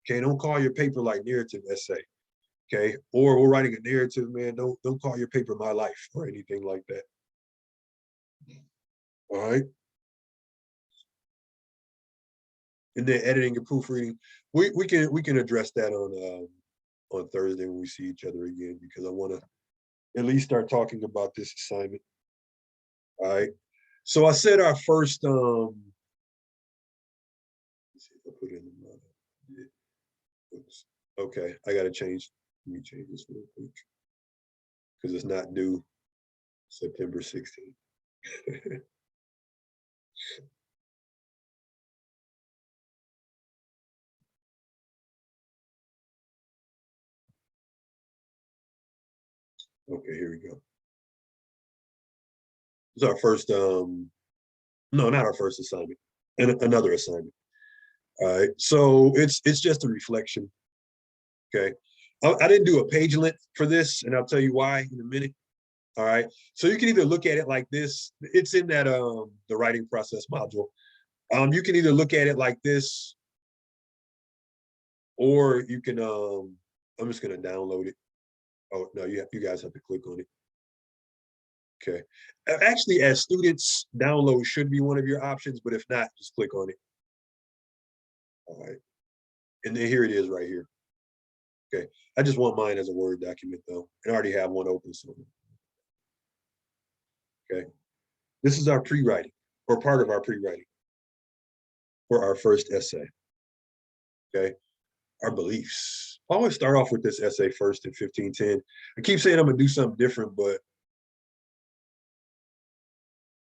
Okay. Don't call your paper like narrative essay. Okay. Or we're writing a narrative, man. Don't call your paper My Life or anything like that. All right. And then editing and proofreading. We can address that on Thursday when we see each other again, because I want to at least start talking about this assignment. All right. So I said our first let's see if I put it in the oops. Okay, I gotta change. Let me change this real quick because it's not due September 16th. Okay, here we go. It's our first no, not our first assignment, and another assignment. All right, so it's just a reflection. Okay, I didn't do a page length for this, and I'll tell you why in a minute. All right, so you can either look at it like this. It's in that the writing process module. You can either look at it like this, or you can I'm just gonna download it. Oh no, you guys have to click on it. Okay. Actually, as students, download should be one of your options, but if not, just click on it. All right. And then here it is right here. Okay. I just want mine as a Word document though. And I already have one open. So okay. This is our pre-writing, or part of our pre-writing for our first essay. Okay. Our beliefs. I always start off with this essay first in 1510. I keep saying I'm gonna do something different, but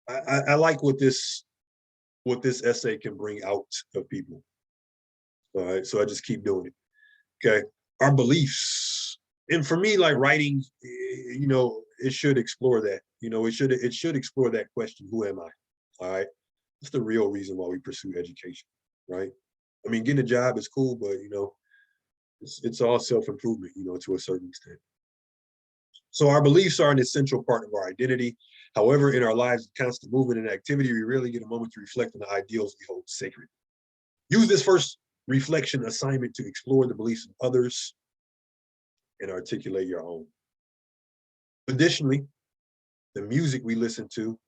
I like what this essay can bring out of people. All right, so I just keep doing it. Okay, our beliefs, and for me, like writing, you know, it should explore that. You know, it should explore that question: who am I? All right, that's the real reason why we pursue education, right? I mean, getting a job is cool, but you know, it's all self-improvement, you know, to a certain extent. So our beliefs are an essential part of our identity. However, in our lives of constant movement and activity, we rarely get a moment to reflect on the ideals we hold sacred. Use this first reflection assignment to explore the beliefs of others and articulate your own. Additionally, the music we listen to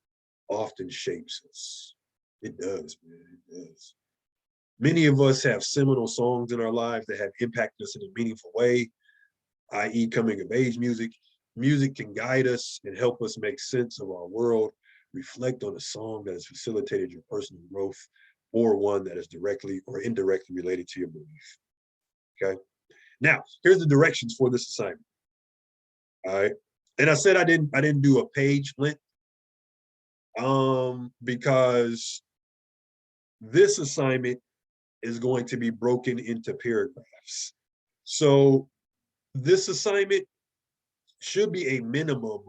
often shapes us. It does, man, it does. Many of us have seminal songs in our lives that have impacted us in a meaningful way, i.e. coming of age music. Music can guide us and help us make sense of our world, reflect on a song that has facilitated your personal growth, or one that is directly or indirectly related to your belief. Okay. Now, here's the directions for this assignment. All right. And I said I didn't do a page length because this assignment is going to be broken into paragraphs. So this assignment should be a minimum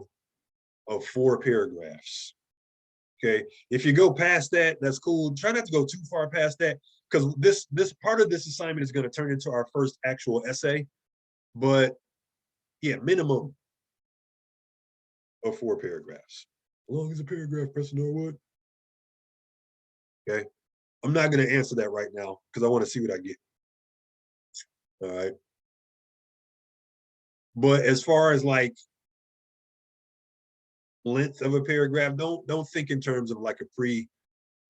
of 4 paragraphs. Okay, if you go past that, that's cool. Try not to go too far past that, because this part of this assignment is going to turn into our first actual essay. But yeah, minimum of 4 paragraphs. How long is a paragraph, Preston Norwood? Okay, I'm not going to answer that right now because I want to see what I get. All right. But as far as like length of a paragraph, don't think in terms of like a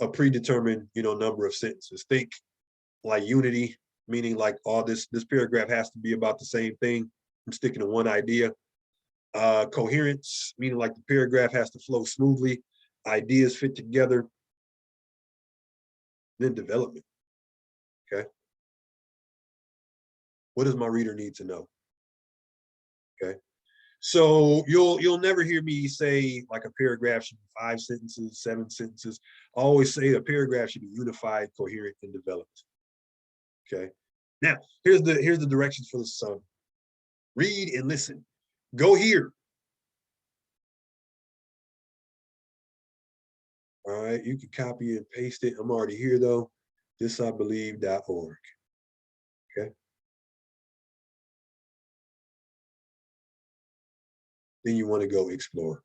predetermined, number of sentences. Think like unity, meaning like all this paragraph has to be about the same thing. I'm sticking to one idea. Coherence, meaning like the paragraph has to flow smoothly, ideas fit together. Then development. Okay. What does my reader need to know? Okay. So you'll never hear me say like a paragraph should be 5 sentences, 7 sentences. I always say a paragraph should be unified, coherent, and developed. Okay. Now here's the directions for the sum. Read and listen. Go here. All right, you can copy and paste it. I'm already here though. thisibelieve.org. Okay. Then you want to go explore.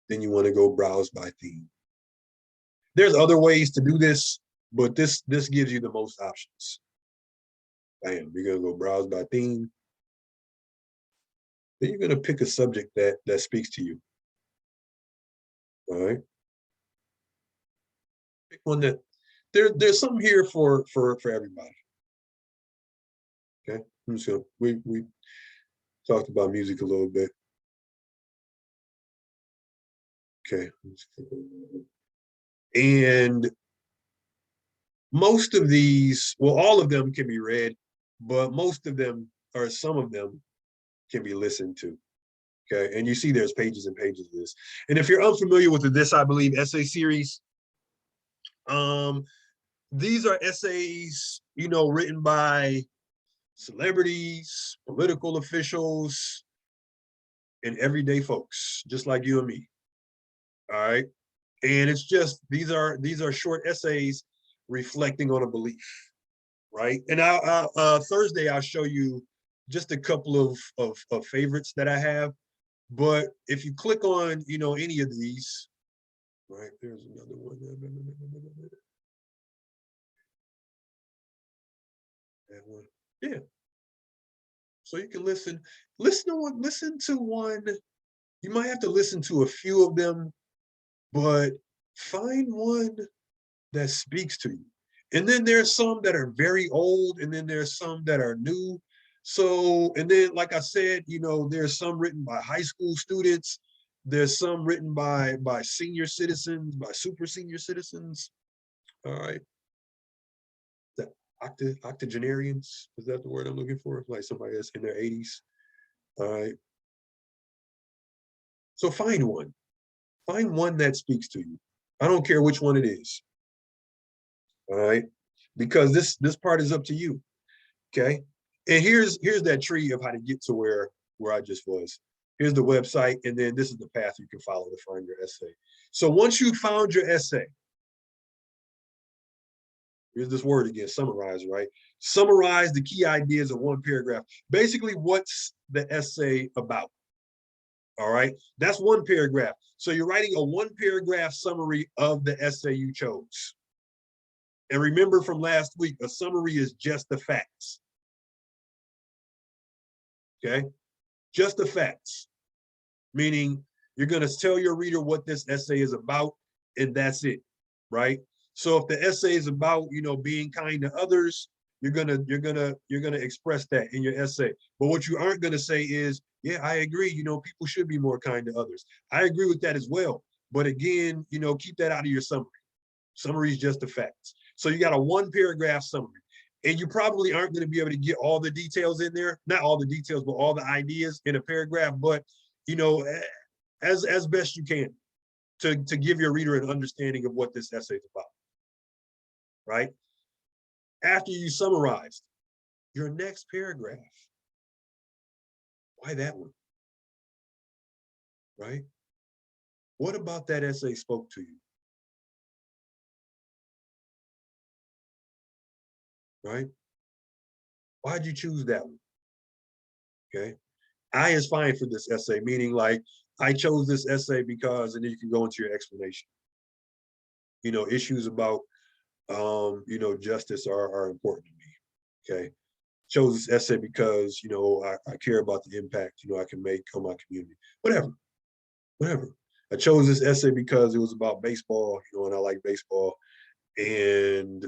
Then you want to go browse by theme. There's other ways to do this, but this gives you the most options. Bam, you're gonna go browse by theme. Then you're gonna pick a subject that speaks to you. All right. Pick one that there's something here for everybody. Okay. I'm just gonna we talked about music a little bit. Okay. And most of these, well, all of them can be read, but most of them, or some of them, can be listened to. Okay, and you see there's pages and pages of this. And if you're unfamiliar with the This I Believe essay series, these are essays, written by celebrities, political officials, and everyday folks, just like you and me. All right. And it's just these are short essays reflecting on a belief, right? And Thursday I'll show you just a couple of favorites that I have. But if you click on any of these, right? There's another one. That one, yeah. So you can listen to one. You might have to listen to a few of them, but find one that speaks to you. And then there's some that are very old, and then there's some that are new. So, and then, like I said, there's some written by high school students. There's some written by senior citizens, by super senior citizens. All right. The octogenarians, is that the word I'm looking for? Like somebody that's in their 80s. All right. So find one. Find one that speaks to you. I don't care which one it is. All right. Because this part is up to you. Okay. And here's that tree of how to get to where I just was. Here's the website, and then this is the path you can follow to find your essay. So once you found your essay, here's this word again, summarize, right? Summarize the key ideas of one paragraph. Basically, what's the essay about? All right, that's one paragraph. So you're writing a 1-paragraph summary of the essay you chose. And remember from last week, a summary is just the facts. Okay, just the facts, meaning you're going to tell your reader what this essay is about, and that's it, right? So if the essay is about, being kind to others, you're gonna express that in your essay. But what you aren't going to say is, yeah, I agree, people should be more kind to others. I agree with that as well. But again, keep that out of your summary. Summary is just the facts. So you got a 1-paragraph summary. And you probably aren't going to be able to get all the details in there, not all the details, but all the ideas in a paragraph, but as best you can to give your reader an understanding of what this essay is about. Right? After you summarized your next paragraph, why that one? right? What about that essay spoke to you? Right? Why'd you choose that one? Okay. I is fine for this essay, meaning like I chose this essay because, and then you can go into your explanation. You know, issues about you know, justice are important to me. Okay. Chose this essay because, you know, I care about the impact, you know, I can make on my community. Whatever. Whatever. I chose this essay because it was about baseball, you know, and I like baseball. And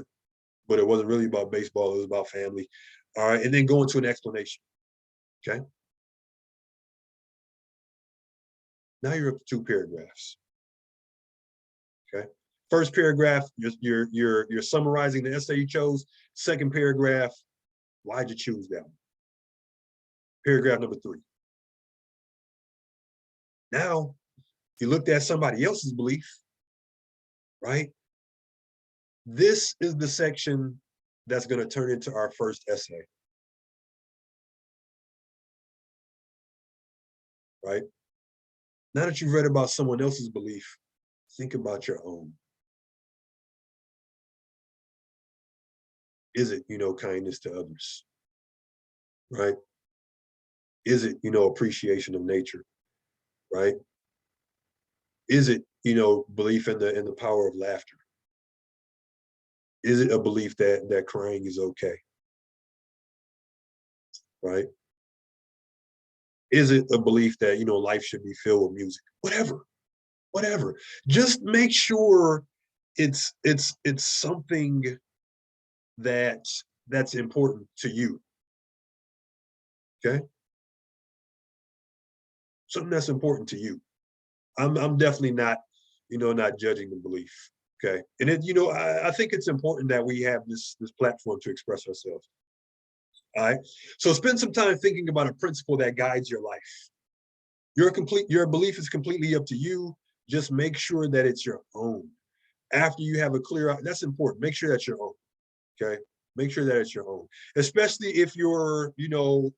but it wasn't really about baseball, it was about family. All right, and then go into an explanation. Okay. Now you're up to 2 paragraphs. Okay. First paragraph, you're summarizing the essay you chose. Second paragraph, why'd you choose that one? Paragraph number 3. Now you looked at somebody else's belief, right? This is the section that's going to turn into our first essay. Right? Now that you've read about someone else's belief, think about your own. Is it, you know, kindness to others? Right? Is it, you know, appreciation of nature? Right? Is it, you know, belief in the power of laughter? Is it a belief that crying is okay? Right? Is it a belief that, you know, life should be filled with music? Whatever. Just make sure it's something that's important to you. Okay? Something that's important to you. I'm definitely not, you know, not judging the belief. Okay. And it, you know, I think it's important that we have this platform to express ourselves. All right. So spend some time thinking about a principle that guides your life. Your belief is completely up to you. Just make sure that it's your own. After you have a clear, that's important. Make sure that's your own. Okay. Make sure that it's your own, especially if you're, you know,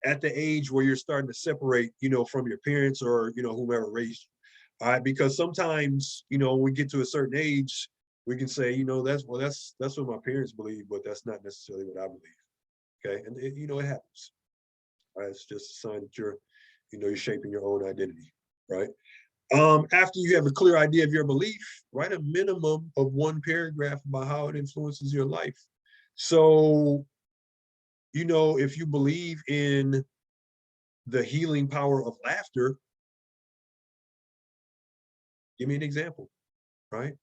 at the age where you're starting to separate, you know, from your parents or, you know, whomever raised you. All right. Because sometimes, you know, when we get to a certain age, we can say, you know, that's what my parents believe, but that's not necessarily what I believe. Okay. And it, you know, it happens. All right. It's just a sign that you're, you know, you're shaping your own identity. Right. After you have a clear idea of your belief, write a minimum of 1 paragraph about how it influences your life. So, you know, if you believe in the healing power of laughter, give me an example, right?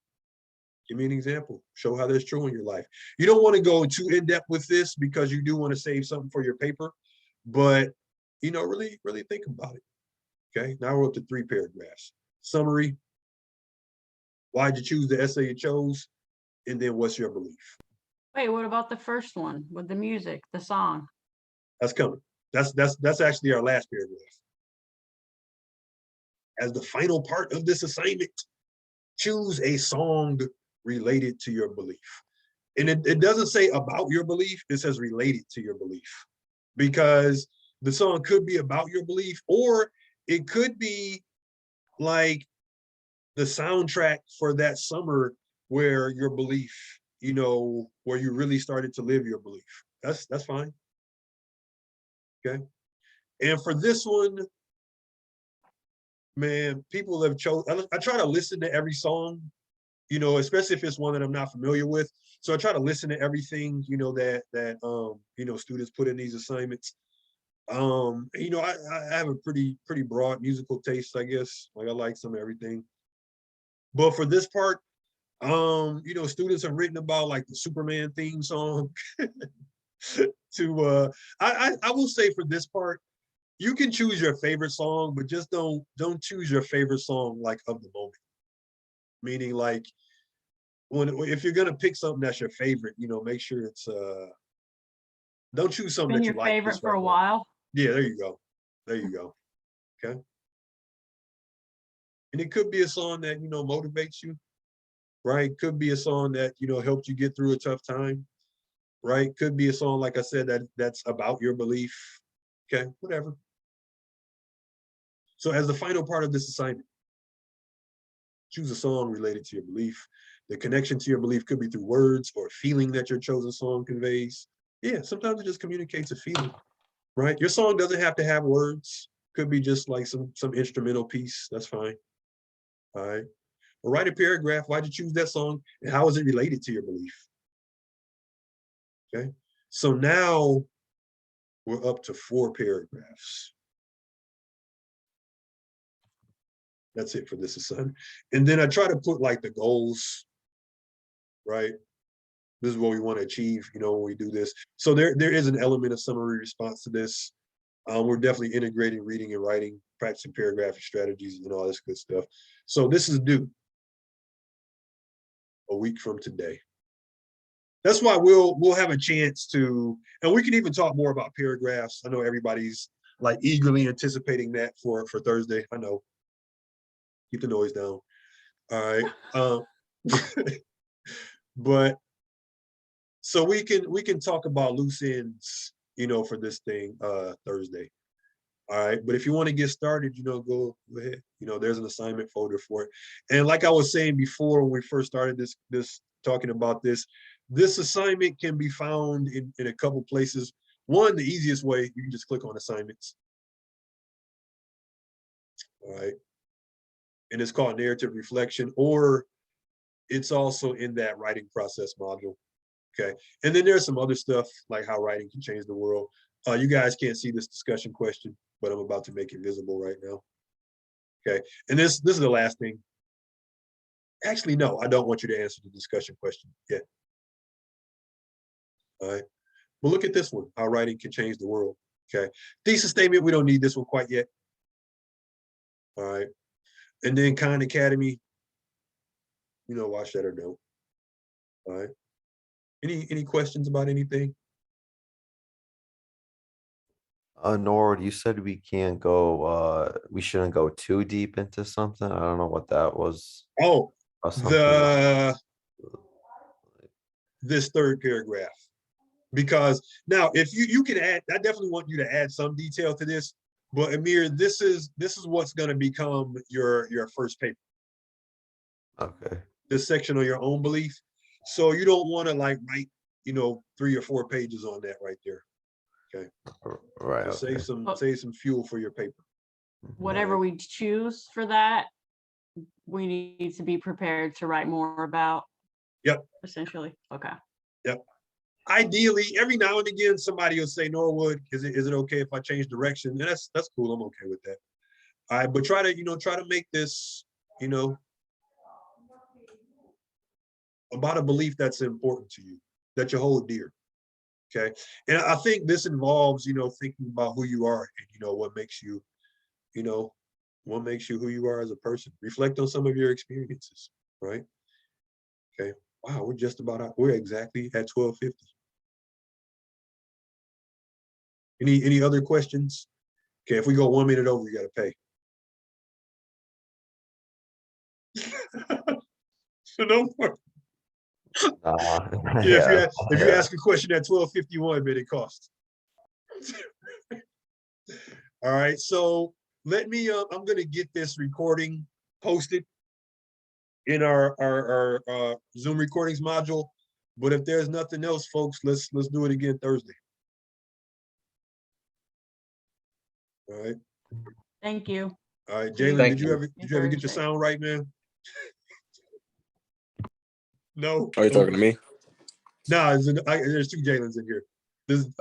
Give me an example. Show how that's true in your life. You don't want to go too in depth with this because you do want to save something for your paper, but, you know, really, really think about it. Okay, now we're up to 3 paragraphs. Summary, why'd you choose the essay you chose? And then what's your belief? Wait, what about the first one with the music, the song? That's coming. That's actually our last paragraph. As the final part of this assignment, choose a song related to your belief. And it doesn't say about your belief, it says related to your belief. Because the song could be about your belief, or it could be like the soundtrack for that summer where your belief, you know, where you really started to live your belief. That's fine. Okay. And for this one, man, people have chosen. I try to listen to every song, you know, especially if it's one that I'm not familiar with. So I try to listen to everything, you know, that you know, students put in these assignments. You know, I have a pretty broad musical taste, I guess. Like I like some of everything. But for this part, you know, students have written about like the Superman theme song to I will say for this part, you can choose your favorite song, but just don't choose your favorite song like of the moment. Meaning like if you're gonna pick something that's your favorite, you know, make sure it's don't choose something Been that you your like favorite just for right a now. while? Yeah, there you go. There you go. Okay. And it could be a song that, you know, motivates you, right? Could be a song that, you know, helped you get through a tough time, right? Could be a song, like I said, that's about your belief. Okay, whatever. So as the final part of this assignment, choose a song related to your belief. The connection to your belief could be through words or feeling that your chosen song conveys. Yeah, sometimes it just communicates a feeling, right? Your song doesn't have to have words. Could be just like some instrumental piece. That's fine. All right. Or write a paragraph. Why'd you choose that song? And how is it related to your belief? Okay. So now we're up to 4 paragraphs. That's it for this assignment. And then I try to put like the goals, right? This is what we want to achieve, you know, when we do this. So there is an element of summary response to this. We're definitely integrating reading and writing, practicing paragraphic strategies and all this good stuff. So this is due a week from today. That's why we'll have a chance to, and we can even talk more about paragraphs. I know everybody's like eagerly anticipating that for Thursday. I know. Keep the noise down. All right. But so we can talk about loose ends, you know, for this thing Thursday. All right. But if you want to get started, you know, go ahead. You know, there's an assignment folder for it. And like I was saying before, when we first started this talking about this assignment can be found in a couple places. One, the easiest way, you can just click on assignments. All right. And it's called narrative reflection, or it's also in that writing process module. Okay. And then there's some other stuff like how writing can change the world. You guys can't see this discussion question, but I'm about to make it visible right now. Okay. And this is the last thing. Actually, no, I don't want you to answer the discussion question yet. All right. Well, look at this one, how writing can change the world. Okay. Thesis statement, we don't need this one quite yet. All right. And then Khan Academy, you know, watch that or don't. All right. Any questions about anything? Nord, you said we can't go, we shouldn't go too deep into something. I don't know what that was. Oh, Something. this third paragraph. Because now if you can add, I definitely want you to add some detail to this, but Amir, this is what's going to become your first paper. Okay. This section on your own belief. So you don't want to like write, you know, 3 or 4 pages on that right there. Okay. Right. So Okay. save some fuel for your paper. Whatever we choose for that, we need to be prepared to write more about. Yep. Essentially. Okay. Yep. Ideally, every now and again, somebody will say, Norwood, is it okay if I change direction? And that's cool. I'm okay with that. All right, but try to make this, you know, about a belief that's important to you, that you hold dear. Okay. And I think this involves, you know, thinking about who you are and, you know, what makes you who you are as a person. Reflect on some of your experiences, right? Okay. Wow, we're exactly at 12:50. Any other questions? Okay, if we go 1 minute over, you gotta pay. So no more. Yeah, if you ask a question at 12:51, man, it costs. All right, so let me. I'm gonna get this recording posted in our Zoom recordings module. But if there's nothing else, folks, let's do it again Thursday. All right. Thank you. All right, Jalen, Thank did you you. ever get your sound right, man? No. Are you talking to me? No, there's 2 Jalens in here. This is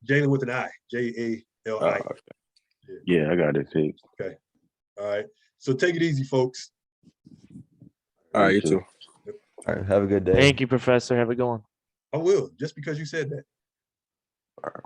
Jalen with an I, Jali. Okay. Yeah, I got it fixed. Okay. All right. So take it easy, folks. All right, you too. All right. Have a good day. Thank you, Professor. Have a good one. I will, just because you said that. All right.